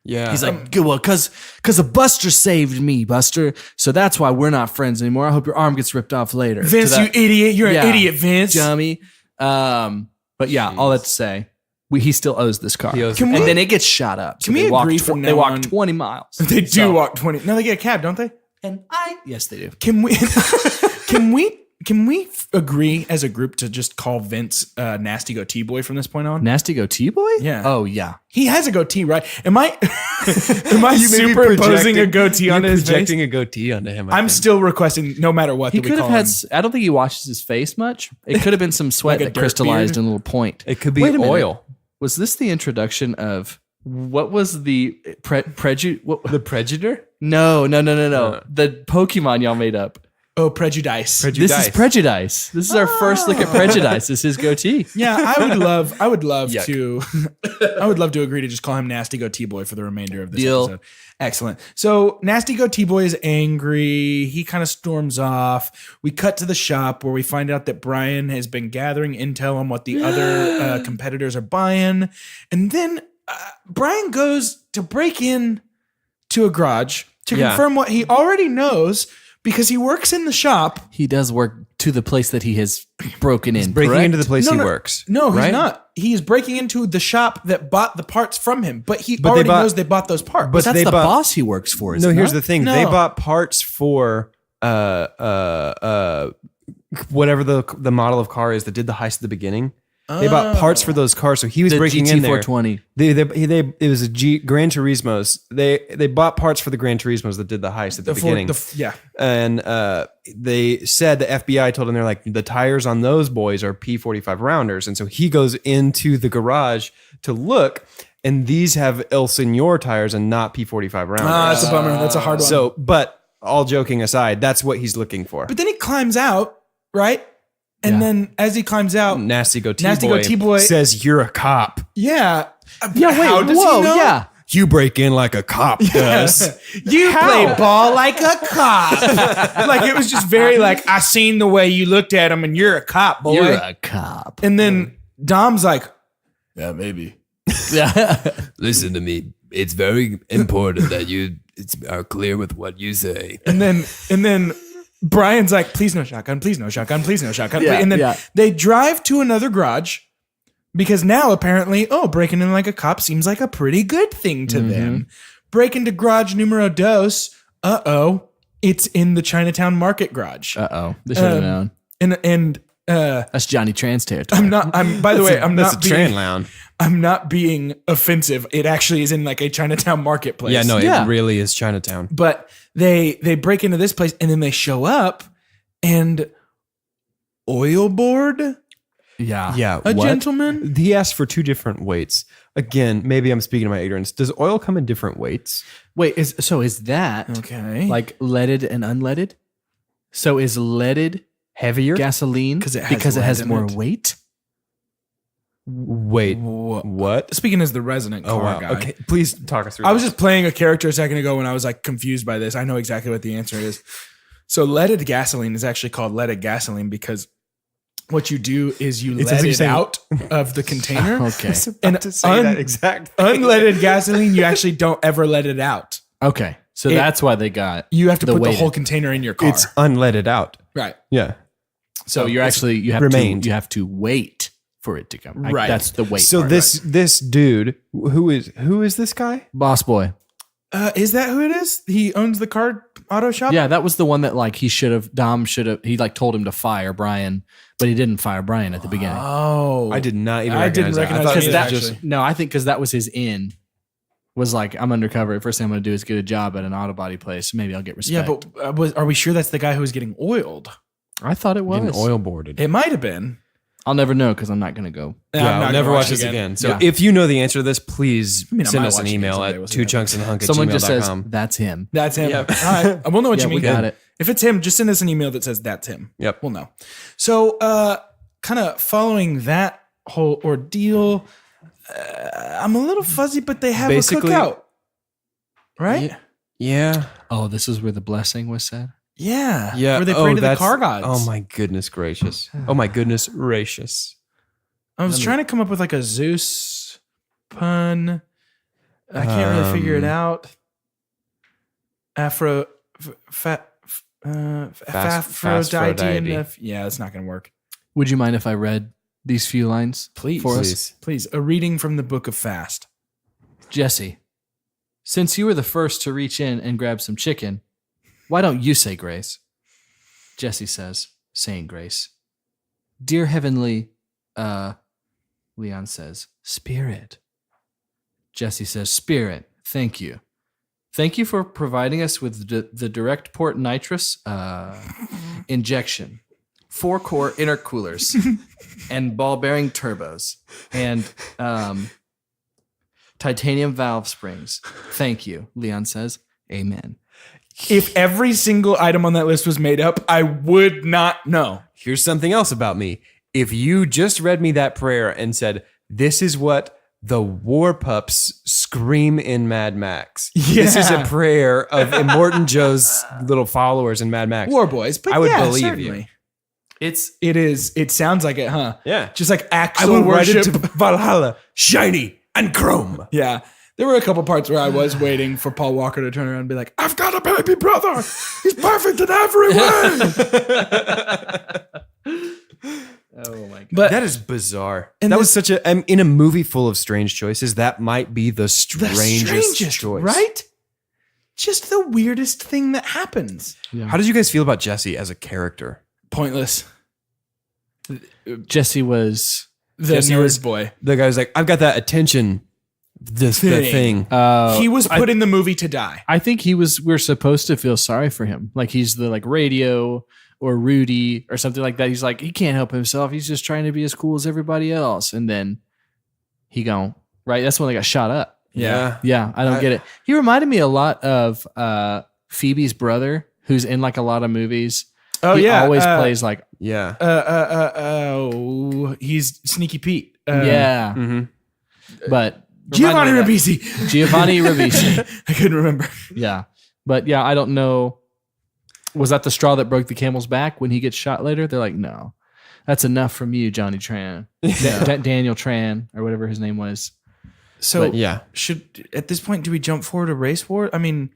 Yeah. He's like, good, well, because a buster saved me, Buster. So that's why we're not friends anymore. I hope your arm gets ripped off later. Vince, To you that- idiot. You're Yeah. an idiot, Vince. dummy. But yeah, all that to say, he still owes this car. He owes Can and we- then it gets shot up. So can we they walk agree from they now walk on- 20 miles. They do So- walk 20. No, they get a cab, don't they? Yes, they do. Can we Can we agree as a group to just call Vince Nasty Goatee Boy from this point on? Nasty goatee boy? Yeah. Oh yeah. He has a goatee, right? Am I You may be superimposing a goatee you're onto his face? projecting a goatee onto him. I I'm think. still requesting, no matter what, He that we could have call had. him. I don't think he washes his face much. It could have been some sweat Like a that dirt crystallized beard? in a little point. It could be Wait a minute. oil. Was this the introduction of what was the prejudice? The Predator? No. The Pokemon y'all made up. Oh, Prejudice. This is Prejudice. This is our first look at Prejudice. This is his goatee. Yeah, I would love Yuck. to I would love to agree to just call him Nasty Goatee Boy for the remainder of this Deal. episode. Excellent. So Nasty Goatee Boy is angry. He kind of storms off. We cut to the shop where we find out that Brian has been gathering intel on what the other competitors are buying. And then Brian goes to break in to a garage to confirm what he already knows because he works in the shop. He does work to the place that he has broken in. Breaking correct? into the place No, he no. works. No, he's right? not. He's breaking into the shop that bought the parts from him, but he But they already bought- knows they bought those parts. but That's they the bought- boss he works for. No, Isn't here's it? the thing. No. They bought parts for whatever the model of car is that did the heist at the beginning. They bought parts for those cars, so he was The breaking in there. GT420. It was a Gran Turismos. They bought parts for the Gran Turismos that did the heist at the beginning. Yeah. And they said the FBI told him, they're like, the tires on those boys are P45 rounders. And so he goes into the garage to look, and these have El Senor tires and not P45 rounders. That's a bummer. That's a hard one. So, but all joking aside, that's what he's looking for. But then he climbs out, right? And then as he climbs out, Nasty Goatee Nasty Boy Goatee Boy- says, you're a cop. yeah. Yeah, wait. How does whoa, he know? yeah. You break in like a cop does. You play ball like a cop. Like it was just very like, I seen the way you looked at him and you're a cop, boy. You're a cop. And then Dom's like, Yeah, maybe. Yeah. Listen to me. It's very important that you are clear with what you say. and then Brian's like, please no shotgun, please no shotgun, please no shotgun. Yeah, and then yeah. they drive to another garage because now apparently, breaking in like a cop seems like a pretty good thing to them. Break into garage numero dos. It's in the Chinatown Market garage. Uh-oh. They should have known. And That's Johnny Trans territory. by the way, I'm That's not a train being, lounge. I'm not being offensive. It actually is in like a Chinatown marketplace. Yeah, no, Yeah. it really is Chinatown. But they break into this place and then they show up and oil board Yeah. Yeah, a what? gentleman. He asked for two different weights. Again, maybe I'm speaking to my ignorance. Does oil come in different weights? Wait, is that Okay. like leaded and unleaded? So is leaded Heavier? gasoline 'Cause it has because it lead has in more it. weight? Wait, what? Speaking as the resident car Oh, wow. guy. Okay, please talk us through I was that. just playing a character a second ago when I was like confused by this. I know exactly what the answer is. So leaded gasoline is actually called leaded gasoline because what you do is you It's let as if you're it saying- out of the container. Okay. And to say that exact thing. unleaded gasoline, you actually don't ever let it out. Okay. So It- that's why they got You have to put the weighted. whole container in your car. It's unleaded out. right. Yeah. So you're it's actually you remained. have to wait for it to come. Right. That's the wait. So part. this dude, who is this guy? boss boy. Is that who it is? He owns the car auto shop? Yeah, that was the one that like Dom should have he like told him to fire Brian, but he didn't fire Brian at the beginning. Oh. I did not even I didn't recognize that. recognize I thought him it either, was actually. just No, I think because that was his in. Was like, I'm undercover. First thing I'm going to do is get a job at an auto body place. Maybe I'll get respect. Yeah, but are we sure that's the guy who was getting oiled? I thought it was. getting oil boarded. It might have been. I'll never know because I'm not going to go. I'm Yeah, not I'll gonna never watch this again. So Yeah. if you know the answer to this, please I send might us an watch it again email someday. at We'll see what twochunksandhunk@gmail.com. Someone just says, that's him. That's him. Yep. All right. We'll know what you Yeah, mean. we got it. If it's him, just send us an email that says that's him. Yep. We'll know. So, kind of following that whole ordeal, I'm a little fuzzy, but they have Basically- a cookout. Right? Yeah. Oh, this is where the blessing was said? Yeah. Yeah. Where they pray to the car gods. Oh my goodness gracious. Oh my goodness gracious. I was trying to come up with like a Zeus pun. I can't really figure it out. Aphrodite. Yeah, it's not going to work. Would you mind if I read these few lines Please. for us? Please. A reading from the Book of Fast. Jesse, since you were the first to reach in and grab some chicken, why don't you say grace? Jesse says, saying grace. Dear Heavenly, Leon says, Spirit. Jesse says, Spirit, thank you. Thank you for providing us with the direct port nitrous injection, 4-core intercoolers, and ball bearing turbos, and titanium valve springs. Thank you, Leon says. Amen. If every single item on that list was made up, I would not know. Here's something else about me. If you just read me that prayer and said, this is what the war pups scream in Mad Max. This is a prayer of Immortan Joe's little followers in Mad Max. War boys, but I would yeah, believe certainly. you. It is. It sounds like it, huh? Yeah. Just like I actual will ride worship. it to Valhalla, shiny and chrome. Yeah. There were a couple parts where I was waiting for Paul Walker to turn around and be like, I've got a baby brother. He's perfect in every way. Oh my God. But That is bizarre. And That was such a, in a movie full of strange choices, that might be the strangest choice. right? Just the weirdest thing that happens. How did you guys feel about Jesse as a character? Pointless. Jesse was The Jesse nerd was- boy. The guy was like, I've got that attention, the thing. He was put in the movie to die. I think we're supposed to feel sorry for him. Like he's the radio or Rudy or something like that. He's like, he can't help himself. He's just trying to be as cool as everybody else. And then he gone, right? That's when they got shot up. Yeah. Yeah, I don't get it. He reminded me a lot of Phoebe's brother, who's in like a lot of movies. Oh, He yeah. always plays like, Yeah. He's Sneaky Pete. yeah. Mm-hmm. But Giovanni reminded me of that. Ribisi. Giovanni Ribisi. I couldn't remember. Yeah. But yeah, I don't know. Was that the straw that broke the camel's back when he gets shot later? They're like, no, that's enough from you, Johnny Tran. Daniel Tran, or whatever his name was. So Yeah. should at this point do we jump forward to race war? I mean,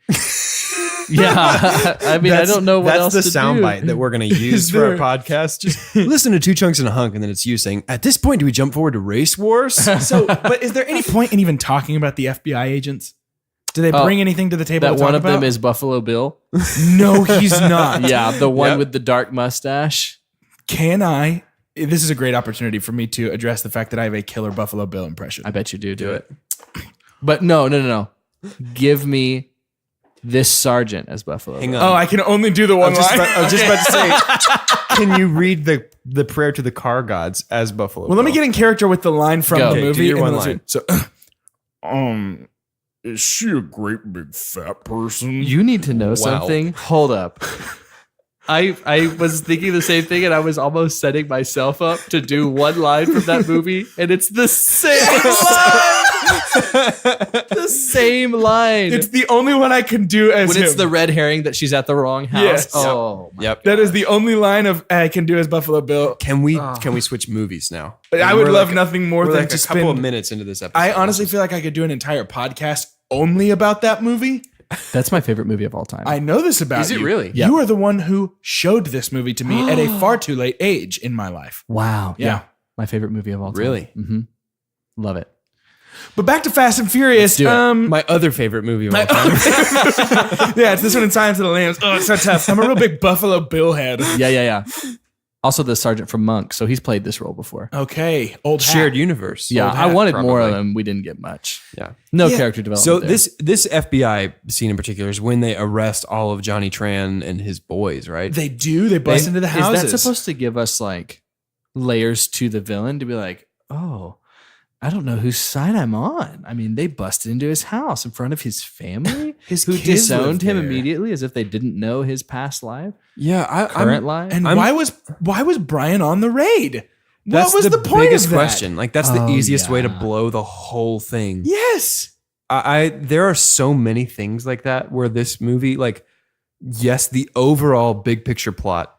Yeah. I mean, I don't know what else That's to the do. soundbite that we're going to use for our podcast. Just listen to Two Chunks and a Hunk, and then it's you saying, at this point, do we jump forward to race wars? so but is there any point in even talking about the FBI agents? Do they bring anything to the table? That to one talk of them about? is Buffalo Bill. No, he's not. Yeah, the one Yep. with the dark mustache. Can I? This is a great opportunity for me to address the fact that I have a killer Buffalo Bill impression. I bet you do it. But no. Give me this sergeant as Buffalo Hang Bill. on. Oh, I can only do the one line. I was just about to say, can you read the prayer to the car gods as Buffalo? Well, let me Bill? get in character with the line from Go. the Okay, movie. do your and one let's line. see. So, is she a great big fat person? You need to know something. Hold up. I was thinking the same thing, and I was almost setting myself up to do one line from that movie, and it's the same line. The same line. It's the only one I can do as when him. it's the red herring that she's at the wrong house. Yes. Oh, my Yep. That is the only line of I can do as Buffalo Bill. Can we switch movies now? I would We're love like- nothing more We're than like to a couple of spend. minutes into this episode. I honestly feel like I could do an entire podcast only about that movie. That's my favorite movie of all time. I know this about Is it you. really? Yeah. You are the one who showed this movie to me at a far too late age in my life. wow. Yeah. My favorite movie of all time. Really? Mm-hmm. Love it. But back to Fast and Furious. do it. My other favorite movie of all time. Yeah, it's this one in Silence of the Lambs. Oh, it's so tough. I'm a real big Buffalo Bill head. Yeah. Also, the sergeant from Monk, so he's played this role before. Okay, old hat. Shared universe. Yeah, Old I hat, wanted more of probably. him. We didn't get much. Yeah. No Yeah. character development. So there. this FBI scene in particular is when they arrest all of Johnny Tran and his boys, right? They do. They bust into the houses. Is that supposed to give us like layers to the villain to be like, oh, I don't know whose side I'm on. I mean, they busted into his house in front of his family, His who kids disowned lived him there. immediately as if they didn't know his past life, yeah, current life. And why was Brian on the raid? that's What was the point biggest of that? question. Like that's the Oh, easiest way to yeah. blow the whole thing. Yes. I there are so many things like that where this movie, like, yes, the overall big picture plot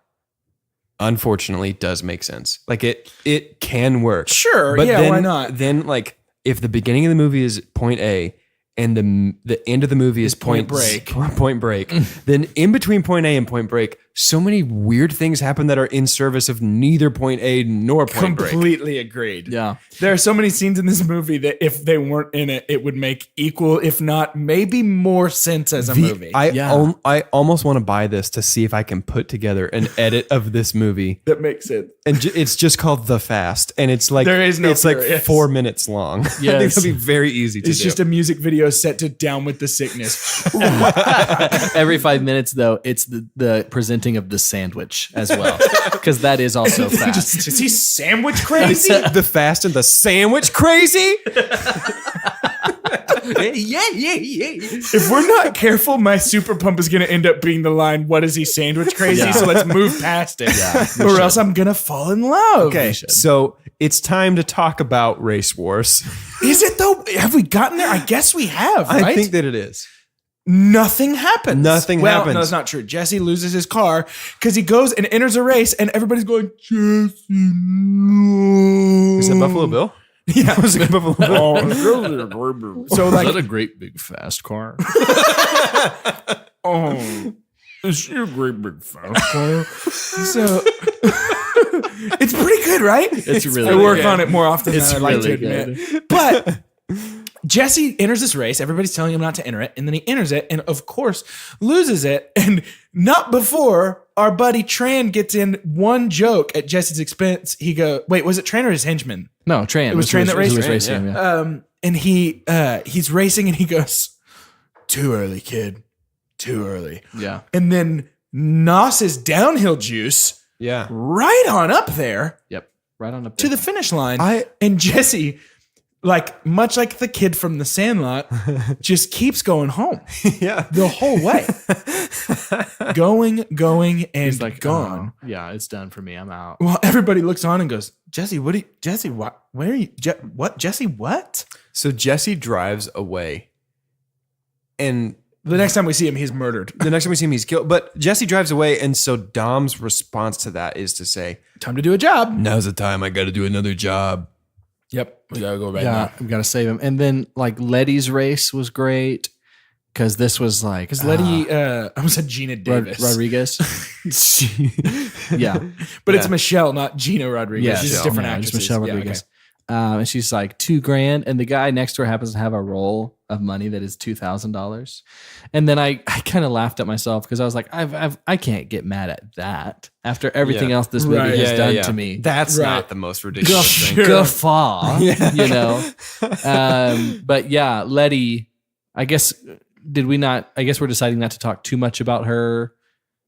unfortunately does make sense. Like it can work. Sure. But yeah. then, Why not? Then like if the beginning of the movie is point A and the end of the movie is Point Break. Point Break, then in between point A and Point Break, so many weird things happen that are in service of neither point A nor point break. Completely agreed. Yeah. There are so many scenes in this movie that if they weren't in it, it would make equal, if not maybe more sense as a movie. I almost want to buy this to see if I can put together an edit of this movie. That makes sense. And it's just called The Fast, and it's like There is no it's like furious. 4 minutes long. I think Yes. that'd be very easy to It's do. just a music video set to Down with the Sickness. Every 5 minutes, though, it's the presenting of the sandwich as well, because that is also fast. Is he sandwich crazy? The Fast and the Sandwich crazy. Yeah. If we're not careful, my super pump is going to end up being the line, "What is he sandwich crazy?" Yeah. So let's move past it. Yeah, or else I'm going to fall in love. Okay, so it's time to talk about race wars. Is it though? Have we gotten there? I guess we have, right? I think that it is. Nothing happens. Nothing well, happens. No, it's not true. Jesse loses his car because he goes and enters a race, and everybody's going, Jesse, no. Is that Buffalo Bill? Yeah. Was it Buffalo Bill? So like, a great big fast car? oh, is she a great big fast car? So it's pretty good, right? It's really I work good. on it more often It's than I like to really admit. But Jesse enters this race. Everybody's telling him not to enter it. And then he enters it and, of course, loses it. And not before our buddy Tran gets in one joke at Jesse's expense. He go, wait, was it Tran or his henchman? No, Tran. It was Tran that raced Who was him, racing him, yeah. And he's racing and he goes, too early, kid. Too early. Yeah. And then Nos's downhill juice Yeah. right on up there Yep. Right on up to there. the finish line. And Jesse, like much like the kid from The Sandlot, just keeps going home Yeah. the whole way. going, and He's like, gone. "Oh, yeah, it's done for me. I'm out." Well, everybody looks on and goes, Jesse, what? Where are you? What? Jesse, what? So Jesse drives away. And The next time we see him, he's murdered. the next time we see him, he's killed. But Jesse drives away. And so Dom's response to that is to say, Time to do a job. now's the time I got to do another job. Yep. We gotta go right Yeah, now. we got to save him. And then like Letty's race was great because this was like Because Letty, I almost said Gina Davis. Rodriguez. Yeah, But it's Michelle, not Gina Rodriguez. yeah, She's just different actresses. Michelle Yeah, Rodriguez. okay. And she's like $2,000, and the guy next to her happens to have a roll of money that is $2,000. And then I kind of laughed at myself because I was like, I can't get mad at that after everything Yeah. else this movie Right. has done to me. That's Right. not the most ridiculous thing. Guffaw, you know. But yeah, Letty, I guess we're deciding not to talk too much about her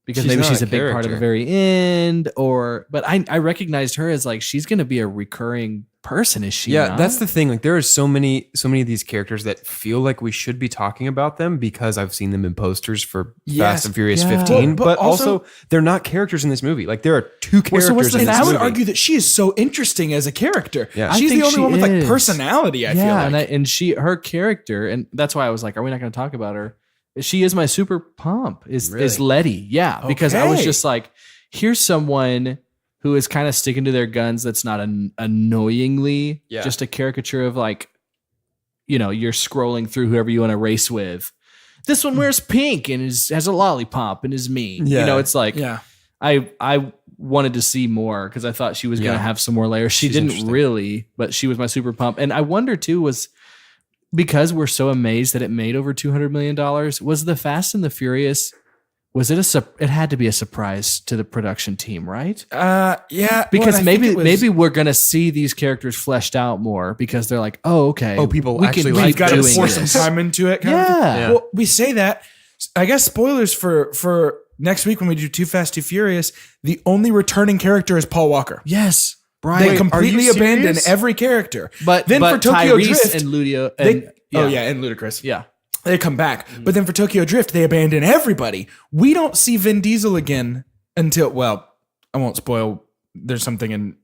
because She's maybe not she's a a big part of the character. very end, but I recognized her as like she's going to be a recurring person, is she? Yeah, not? that's the thing. Like there are so many of these characters that feel like we should be talking about them because I've seen them in posters for Yes. Fast and Furious Yeah. 15. But But also- also they're not characters in this movie. Like there are two characters so what's the in And this I would movie. argue that she is so interesting as a character. Yeah. She's I the think only she one with like is. personality, I feel like. and her character, and that's why I was like, are we not going to talk about her? She is my super pump. Is Letty? Yeah, because I was Okay. just like, here's someone who is kind of sticking to their guns. That's not annoyingly just a caricature of like, you know, you're scrolling through whoever you want to race with. This one wears pink and has a lollipop and is mean. Yeah. You know, it's like Yeah. I wanted to see more because I thought she was going Yeah. to have some more layers. She She's didn't interesting. really, but she was my super pump. And I wonder too, was because we're so amazed that it made over $200 million, was the Fast and the Furious, was it it had to be a surprise to the production team, right? Yeah. Because well, and I think maybe it was- maybe we're going to see these characters fleshed out more because they're like, oh, okay. Oh, people we actually can like we've keep got to doing pour this. some time into it. kind of thing. Yeah. Well, we say that. I guess spoilers for next week when we do Too Fast, Too Furious, the only returning character is Paul Walker. Yes. They Brian. completely serious? abandon every character. But then but for Tokyo Tyrese Drift, and Ludio. they, And, and Ludacris. Yeah. They come back. But then for Tokyo Drift, they abandon everybody. We don't see Vin Diesel again until, well, I won't spoil. There's something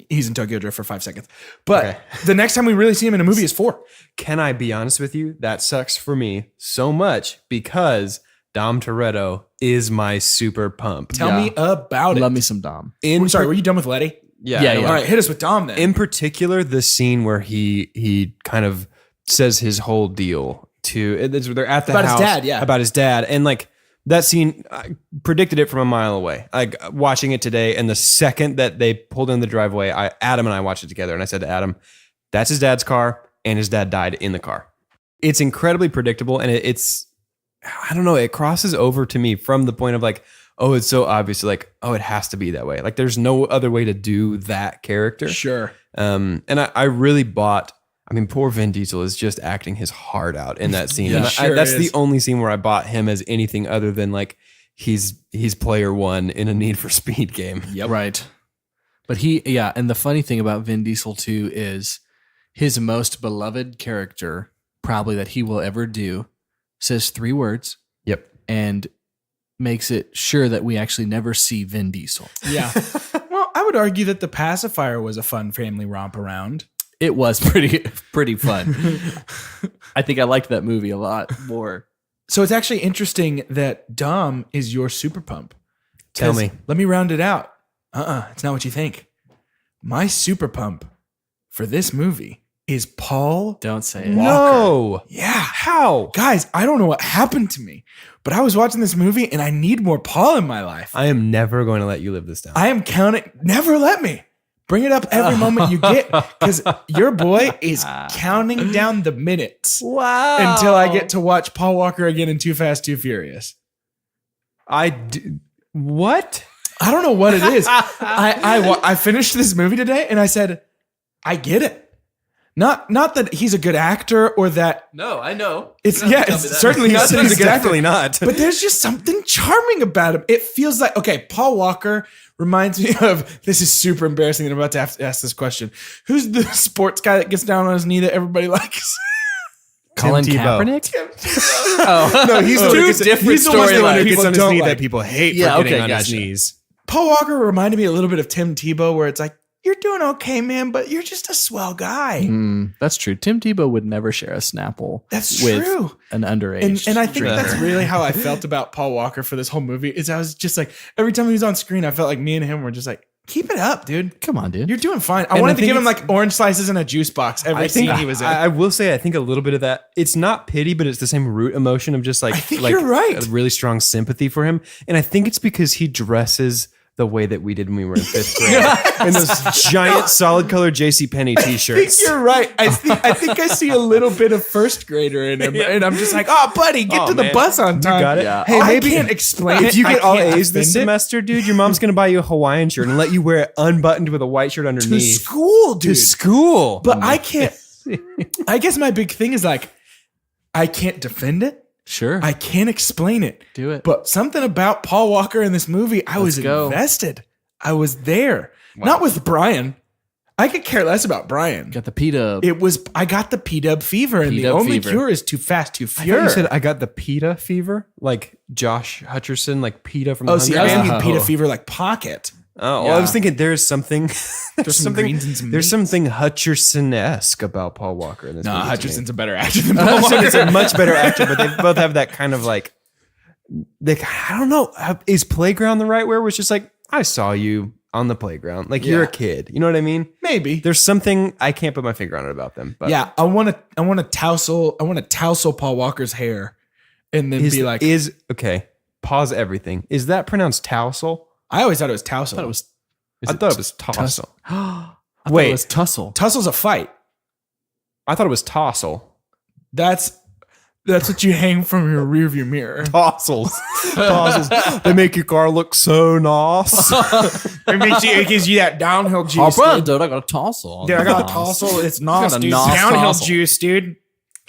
he's in Tokyo Drift for 5 seconds. But Okay. the next time we really see him in a movie is 4. Can I be honest with you? That sucks for me so much because Dom Toretto is my super pump. Tell Yeah. me about it. Love me some Dom. I'm sorry, were you done with Letty? Yeah. Yeah, I don't- yeah. All right, hit us with Dom then. In particular, the scene where he kind of says his whole deal to they're at the About his house dad, yeah. about his dad, and like that scene, I predicted it from a mile away. Like watching it today, and the second that they pulled in the driveway, Adam and I watched it together, and I said to Adam, "That's his dad's car, and his dad died in the car." It's incredibly predictable, and it's I don't know, it crosses over to me from the point of like, oh, it's so obvious, like, oh, it has to be that way. Like, there's no other way to do that character. Sure. And I really bought. I mean, poor Vin Diesel is just acting his heart out in that scene. Yeah, And sure that's is. the only scene where I bought him as anything other than like he's player one in a Need for Speed game. Yep. Right. But and the funny thing about Vin Diesel too is his most beloved character, probably that he will ever do, says 3 words. Yep. And makes it sure that we actually never see Vin Diesel. Yeah. Well, I would argue that The Pacifier was a fun family romp around. It was pretty fun. I think I liked that movie a lot more. So it's actually interesting that Dom is your super pump. Tell 'Cause me. Let me round it out. It's not what you think. My super pump for this movie is Paul. Don't say it. No. Yeah. How? Guys, I don't know what happened to me, but I was watching this movie and I need more Paul in my life. I am never going to let you live this down. I am counting. Never let me. Bring it up every moment you get, because your boy is counting down the minutes Wow. until I get to watch Paul Walker again in Too Fast, Too Furious. What? I don't know what it is. I finished this movie today and I said, I get it. Not that he's a good actor or that No, I know. it's You don't have to tell it's me that. certainly not that he's a good actor. Definitely not. But there's just something charming about him. It feels like, okay, Paul Walker reminds me of, this is super embarrassing that I'm about to have to ask this question. Who's the sports guy that gets down on his knee that everybody likes? Colin Tim Tebow. Kaepernick? Oh. No, he's the one who gets, different he's the one who storylines. gets People on his don't knee like. that people hate Yeah, for getting okay, on his gotcha. knees. Paul Walker reminded me a little bit of Tim Tebow, where it's like, you're doing okay, man, but you're just a swell guy. That's true. Tim Tebow would never share a Snapple. That's with true. an underage. And I think drinker. that's really how I felt about Paul Walker for this whole movie. Is I was just like, every time he was on screen, I felt like me and him were just like, keep it up, dude. Come on, dude. You're doing fine. I And wanted I to think give him it's- like orange slices and a juice box every scene he was in. I will say, I think a little bit of that. It's not pity, but it's the same root emotion of just like I think like you're right. a really strong sympathy for him. And I think it's because he dresses the way that we did when we were in 5th grade, in those giant solid color JCPenney I think t-shirts. you're right. I think I see a little bit of first grader in him, and I'm just like, oh, buddy, get Oh, to the man. bus on time. got it. Yeah. Hey, I maybe can't explain it. if you get I all can't A's this defend it. semester, dude, your mom's gonna buy you a Hawaiian shirt and let you wear it unbuttoned with a white shirt to underneath school, dude. to school. But I can't. I guess my big thing is like, I can't defend it. Sure. I can't explain it. Do it. But something about Paul Walker in this movie, I was go. invested. I was there. Not with Brian. I could care less about Brian. Got the PETA. I got the P-Dub fever, and the P-Dub only fever. cure is Too Fast, Too I thought Furious. you said I got the PETA fever, like Josh Hutcherson, like PETA from the Oh, see, I was Hunger Games. thinking P-Dub fever like Pocket. Oh, well, I was thinking there's something, There's some greens and some there's meats. something Hutcherson-esque about Paul Walker in this movie. to me. Hutcherson's a better actor than Paul Hutcherson Walker. is a much better actor, but they both have that kind of like, I don't know, is Playground the right word? Where it's just like, I saw you on the playground, like you're Yeah. a kid. You know what I mean? Maybe. There's something I can't put my finger on it about them. But Yeah, I want to tousle Paul Walker's hair, and then be like, okay. Pause everything. Is that pronounced tousle? I always thought it was tousle. I thought it was. I thought it was tousle. I thought Wait. it was tussle. Tussle's a fight. I thought it was tousle. That's what you hang from your rearview mirror. Tossles. Tossles. They make your car look so nice. It gives you that downhill Oh, juice. bro, dude. dude, I got a tussle. Dude, I got a tussle. It's got nos, a dude. nos Downhill tussle. juice, dude.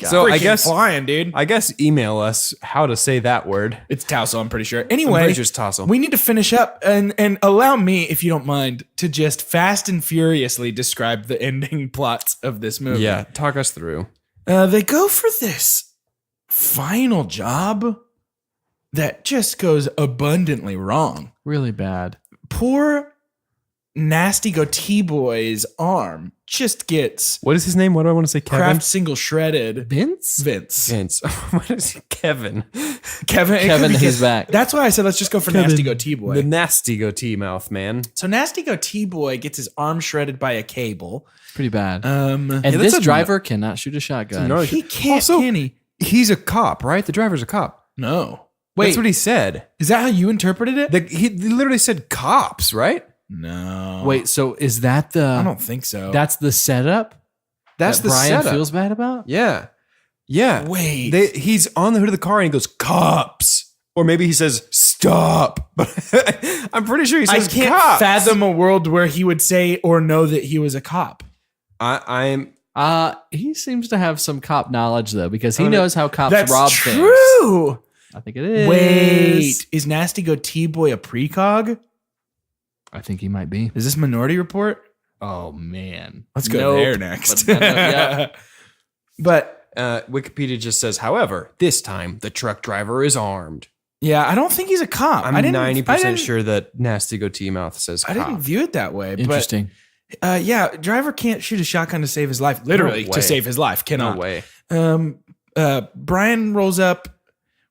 So I Freaking guess flying, dude. I guess email us how to say that word. It's tousle, I'm pretty sure. I'm Anyway, pretty sure it's tousle. we need to finish up and allow me, if you don't mind, to just fast and furiously describe the ending plots of this movie. Yeah, talk us through. They go for this final job that just goes abundantly wrong. Really bad. Poor nasty goatee boy's arm just gets What is his name? What do I want to say? Kevin? craft single shredded. Vince? Vince. Vince. What is he? Kevin. Kevin. it could Kevin, be he's Kev- back. That's why I said let's just go for nasty goatee boy. The nasty goatee mouth, man. So nasty goatee boy gets his arm shredded by a cable. Pretty bad. Um, and that's this a- driver cannot shoot a shotgun. No, he can't. Also- can he? He's a cop, right? The driver's a cop. No. Wait, That's what he said. is that how you interpreted it? He literally said cops, right? No. Wait, so is that the? I don't think so. That's the setup. That's that the Brian setup. feels bad about. Yeah. Yeah. Wait. He's on the hood of the car and he goes, cops. Or maybe he says, stop. But I'm pretty sure he I says can't cops. fathom a world where he would say or know that he was a cop. I'm He seems to have some cop knowledge though, because he knows how cops That's rob things. true. I think it is. Wait, is Nasty Goatee Boy a precog? I think he might be. Is this Minority Report? Oh man, Let's go Nope. there next. But, yeah. But Wikipedia just says, however, this time the truck driver is armed. yeah, I don't think he's a cop. I'm I didn't- 90% sure that Nasty Goatee Mouth says I cop. didn't view it that way. Interesting. But yeah, driver can't shoot a shotgun to save his life. Literally No to way. save his life. Cannot. No way. Brian rolls up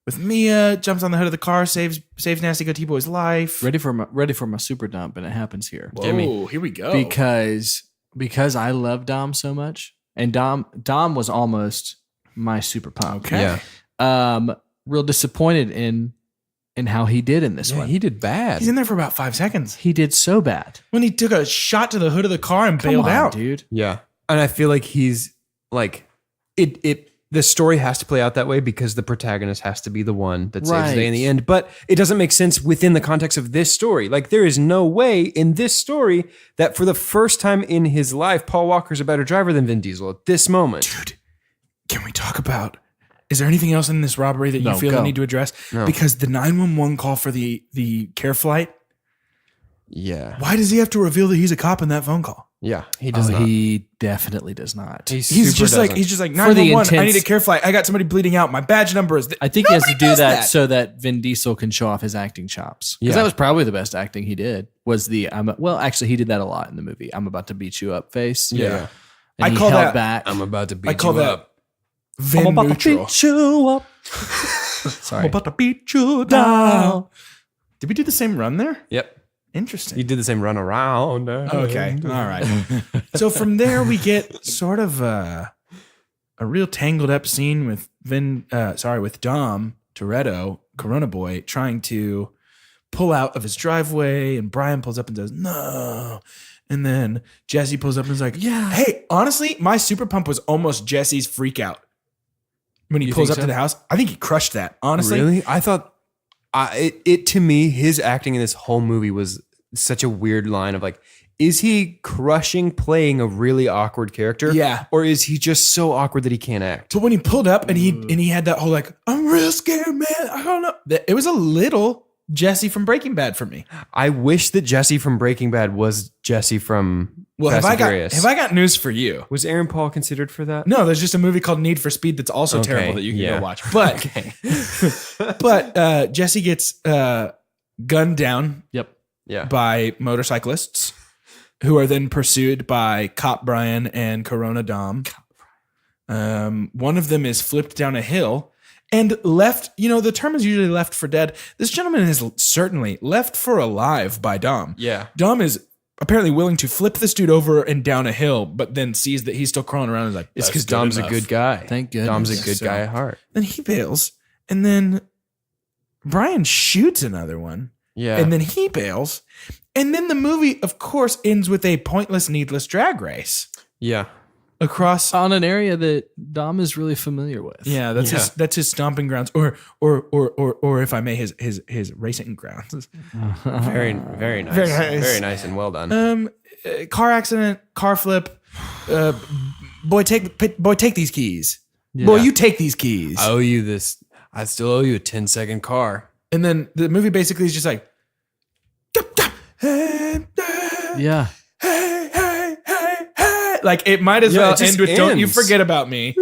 with Mia, jumps on the hood of the car, saves Nasty Goatee Boy's life. Ready for my super dump, and it happens here. Whoa, here we go. Because I love Dom so much, and Dom was almost my super pump. Okay. Yeah. Real disappointed in how he did in this Yeah, one. he did bad. He's in there for about 5 seconds. He did so bad. When he took a shot to the hood of the car and Come bailed on, out. dude. Yeah. And I feel like he's like the story has to play out that way because the protagonist has to be the one that saves the day in the Right. end. But it doesn't make sense within the context of this story. Like there is no way in this story that for the first time in his life, Paul Walker's a better driver than Vin Diesel at this moment. Dude, can we talk about, is there anything else in this robbery that you No, feel go. I need to address? No. Because the 911 call for the care flight, Yeah. why does he have to reveal that he's a cop in that phone call? Yeah. He does not. He definitely does not. He's super just like doesn't. 911. I need intense- a care flight. I got somebody bleeding out. My badge number is. I think he has to Nobody do does that so that Vin Diesel can show off his acting chops. Because Yeah. that was probably the best acting he did. Was the actually he did that a lot in the movie. I'm about to beat you up face. Yeah. And I he call held that- back. I'm about to beat I call you that up. Vin neutral. you up. Sorry. to beat you down. Did we do the same run there? Yep. Interesting. You did the same run around. Okay. All right. So from there we get sort of a real tangled up scene with with Dom Toretto, Corona Boy, trying to pull out of his driveway, and Brian pulls up and says, "No." And then Jesse pulls up and is like, Yeah. Hey, honestly, my super pump was almost Jesse's freak out. When he You pulls think up so? to the house, I think he crushed that. Honestly, Really? I thought it to me, his acting in this whole movie was such a weird line of like, is he crushing playing a really awkward character? Yeah. Or is he just so awkward that he can't act? So when he pulled up and he had that whole like, I'm real scared, man. I don't know. It was a little Jesse from Breaking Bad for me. I wish that Jesse from Breaking Bad was Jesse from Well, Fast have and I Furious. got news for you? Was Aaron Paul considered for that? No, there's just a movie called Need for Speed that's also Okay, terrible that you can yeah. go watch. But but Jesse gets gunned down Yep. Yeah. by motorcyclists who are then pursued by Cop Brian and Corona Dom. One of them is flipped down a hill and left. You know, the term is usually left for dead. This gentleman is certainly left for alive by Dom. Yeah. Dom is apparently willing to flip this dude over and down a hill, but then sees that he's still crawling around and is like, It's "That's because good Dom's enough." a good guy. Thank goodness. Dom's a good So- guy at heart. Then he bails, and then Brian shoots another one. Yeah. And then he bails. And then the movie, of course, ends with a pointless, needless drag race yeah. across. On an area that Dom is really familiar with. Yeah, that's his stomping grounds, or if I may, his racing grounds. Very, very nice. Very nice. Very nice and well done. Car accident, car flip. Boy, take these keys. Yeah. Boy, you take these keys. I owe you this. I still owe you a 10-second car. And then the movie basically is just like, Yeah. hey, hey, hey, hey. Like it might as Yeah, well it just end with "Don't you ends. forget about me."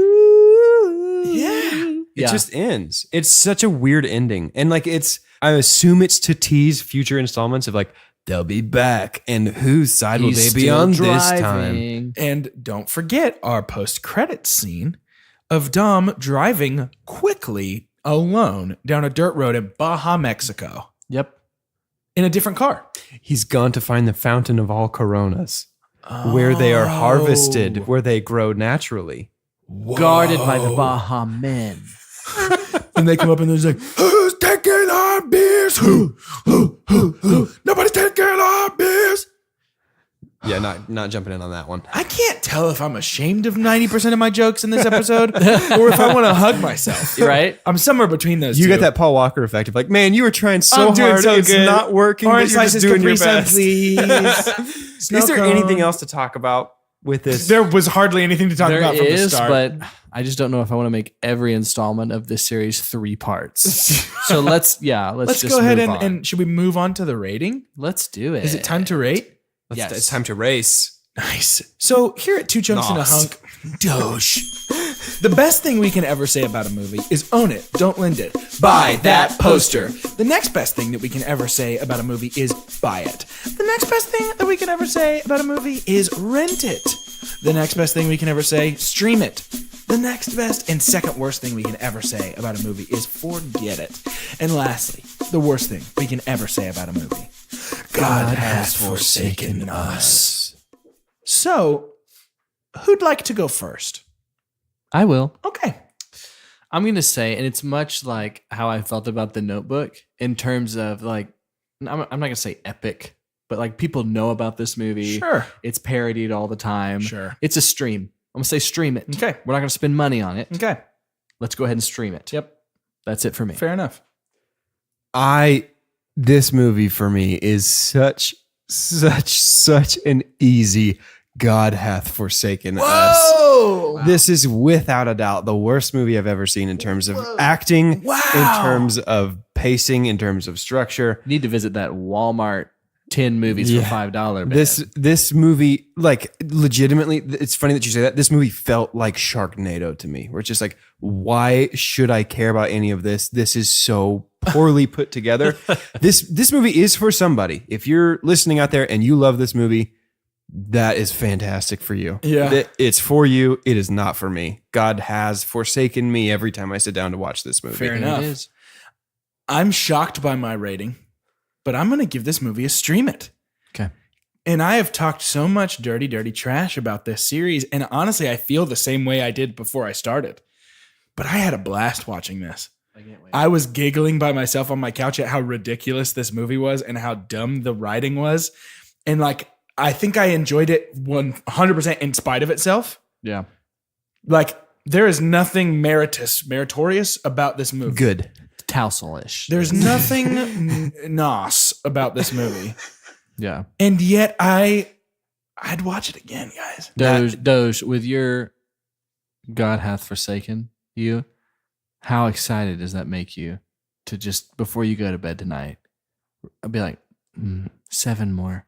Yeah. It Yeah. just ends. It's such a weird ending. And like I assume it's to tease future installments of like, they'll be back. And whose side will He's they be still on this time? driving. And don't forget our post-credits scene of Dom driving quickly alone down a dirt road in Baja, Mexico, Yep. in a different car. He's gone to find the fountain of all coronas, where they are harvested, where they grow naturally. Guarded by the Baja men. And they come up and they're just like, "Who's taking business. Nobody's taking care of our business. Yeah, not jumping in on that one. I can't tell if I'm ashamed of 90% of my jokes in this episode or if I want to hug myself. Right? I'm somewhere between those two. You get that Paul Walker effect of like, man, you were trying so I'm doing hard, so it's good. not working, Orange but you're just slices, doing your Capri Sun, best. please. Is there anything else to talk about with this? There was hardly anything to talk There about from the is, start. but I just don't know if I want to make every installment of this series 3 parts. So let's just go ahead move on. and should we move on to the rating? Let's do it. Is it time to rate? Yes. It's time to race. Nice. So here at Two Chunks and a Nice. Hunk, Doge. The best thing we can ever say about a movie is own it, don't lend it. Buy that poster. The next best thing that we can ever say about a movie is buy it. The next best thing that we can ever say about a movie is rent it. The next best thing we can ever say, stream it. The next best and second worst thing we can ever say about a movie is forget it. And lastly, the worst thing we can ever say about a movie, God has forsaken us. So, who'd like to go first? I will. Okay. I'm going to say, and it's much like how I felt about The Notebook in terms of like, I'm not going to say epic, but like people know about this movie. Sure. It's parodied all the time. Sure. It's a stream. I'm going to say stream it. Okay. We're not going to spend money on it. Okay. Let's go ahead and stream it. Yep. That's it for me. Fair enough. This movie for me is such an easy God hath forsaken us. Whoa! This is without a doubt the worst movie I've ever seen in terms of acting, Wow. in terms of pacing, in terms of structure. You need to visit that Walmart 10 movies Yeah. for $5 bed. This movie, like legitimately, it's funny that you say that. This movie felt like Sharknado to me, where it's just like, why should I care about any of this? This is so poorly put together. This movie is for somebody. If you're listening out there and you love this movie, that is fantastic for you. Yeah. It's for you. It is not for me. God has forsaken me every time I sit down to watch this movie. Fair It enough. is. I'm shocked by my rating, but I'm going to give this movie a stream it. Okay. And I have talked so much dirty trash about this series. And honestly, I feel the same way I did before I started. But I had a blast watching this. I can't wait. I was giggling by myself on my couch at how ridiculous this movie was and how dumb the writing was. And like, I think I enjoyed it 100% in spite of itself. Yeah. Like, there is nothing meritorious about this movie. Good. Tousle-ish. There's nothing nos about this movie. Yeah. And yet I'd watch it again, guys. Doge, with your God hath forsaken you, how excited does that make you to just, before you go to bed tonight, I'll be like, 7 more.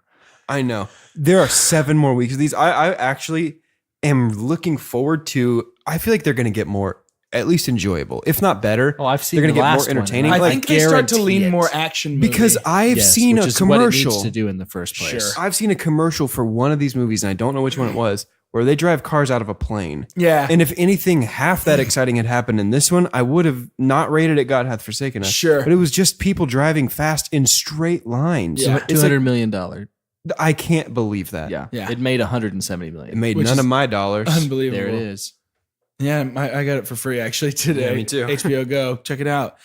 I know. There are 7 more weeks of these. I actually am looking forward to, I feel like they're going to get more, at least enjoyable, if not better. Oh, I've seen They're the get more last one, entertaining. and I Like, think they start to guarantee lean it. more action movie. because I've Yes, seen which a is what it commercial. needs to do in the first place. Sure. I've seen a commercial for one of these movies, and I don't know which one it was, where they drive cars out of a plane. Yeah. And if anything half that exciting had happened in this one, I would have not rated it God Hath Forsaken Us. Sure. But it was just people driving fast in straight lines. Yeah. It's like, $200 million. I can't believe that. Yeah. Yeah. It made $170 It million. made Which none is of my dollars. Unbelievable. There it is. Yeah, I got it for free actually today. Yeah, me too. HBO Go. Check it out.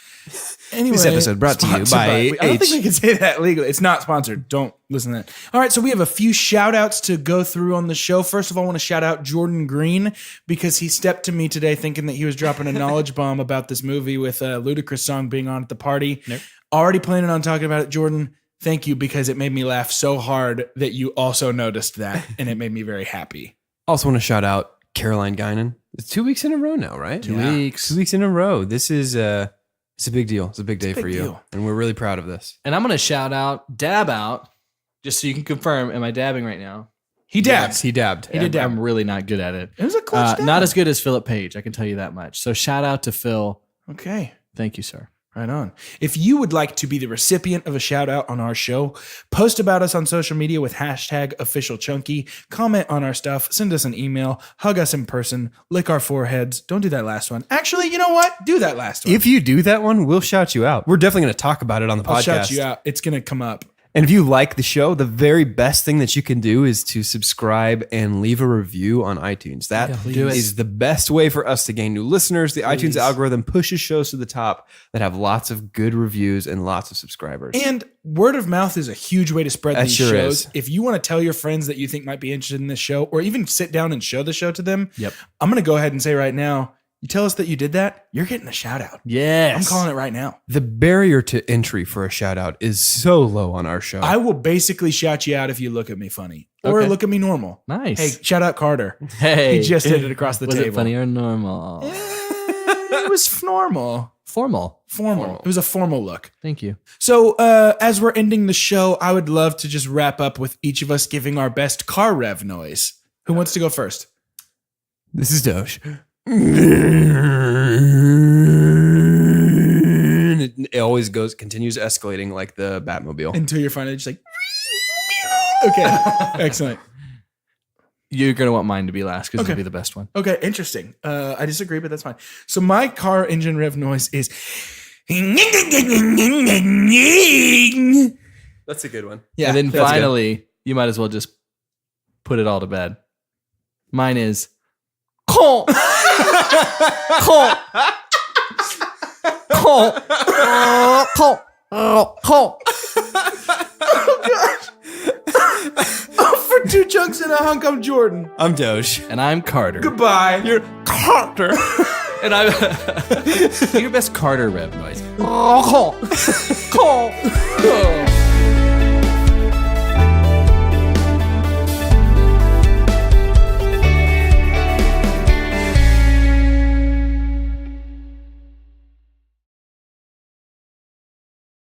Anyway, This episode brought to you sponsored by I don't think H. we can say that legally. It's not sponsored. Don't listen to that. All right, so we have a few shout outs to go through on the show. First of all, I want to shout out Jordan Green because he stepped to me today thinking that he was dropping a knowledge bomb about this movie with a Ludacris song being on at the party. Nope. Already planning on talking about it, Jordan. Thank you, because it made me laugh so hard that you also noticed that, and it made me very happy. Also want to shout out Caroline Guinan. It's 2 weeks in a row now, right? 2 Yeah. weeks. 2 weeks in a row. This is it's a big deal. It's a big day big for you. deal. And we're really proud of this. And I'm going to shout out, dab out, just so you can confirm, am I dabbing right now? He dabbed. Yes, he dabbed. He did dab. I'm really not good at it. It was a clutch dab. Not as good as Philip Page, I can tell you that much. So shout out to Phil. Okay. Thank you, sir. Right on. If you would like to be the recipient of a shout out on our show, post about us on social media with hashtag #OfficialChunky, comment on our stuff, send us an email, hug us in person, lick our foreheads. Don't do that last one. Actually, you know what? Do that last one. If you do that one, we'll shout you out. We're definitely going to talk about it on the I'll podcast. shout you out. It's going to come up. And if you like the show, the very best thing that you can do is to subscribe and leave a review on iTunes. That is the best way for us to gain new listeners. The iTunes algorithm pushes shows to the top that have lots of good reviews and lots of subscribers. And word of mouth is a huge way to spread these sure shows. is. If you want to tell your friends that you think might be interested in this show, or even sit down and show the show to them, Yep. I'm going to go ahead and say right now, you tell us that you did that, you're getting a shout out. Yes. I'm calling it right now. The barrier to entry for a shout out is so low on our show. I will basically shout you out if you look at me funny or Okay. look at me normal. Nice. Hey, shout out Carter. Hey. He just did it across the Was table. it funny or normal? It was normal. Formal. Formal. It was a formal look. Thank you. So, as we're ending the show, I would love to just wrap up with each of us giving our best car rev noise. Who wants to go first? This is Doge. It always continues escalating like the Batmobile. Until you're finally just like, okay, excellent. You're going to want mine to be last because Okay. it'll be the best one. Okay, interesting. I disagree, but that's fine. So my car engine rev noise is. That's a good one. Yeah, And then that's finally, you might as well just put it all to bed. Mine is. Call. Call. Call. Call. Call. for 2 chunks and a hunk, I'm Jordan. I'm Doge. And I'm Carter. Goodbye. You're Carter. And I'm your best Carter rev noise. Call. Call.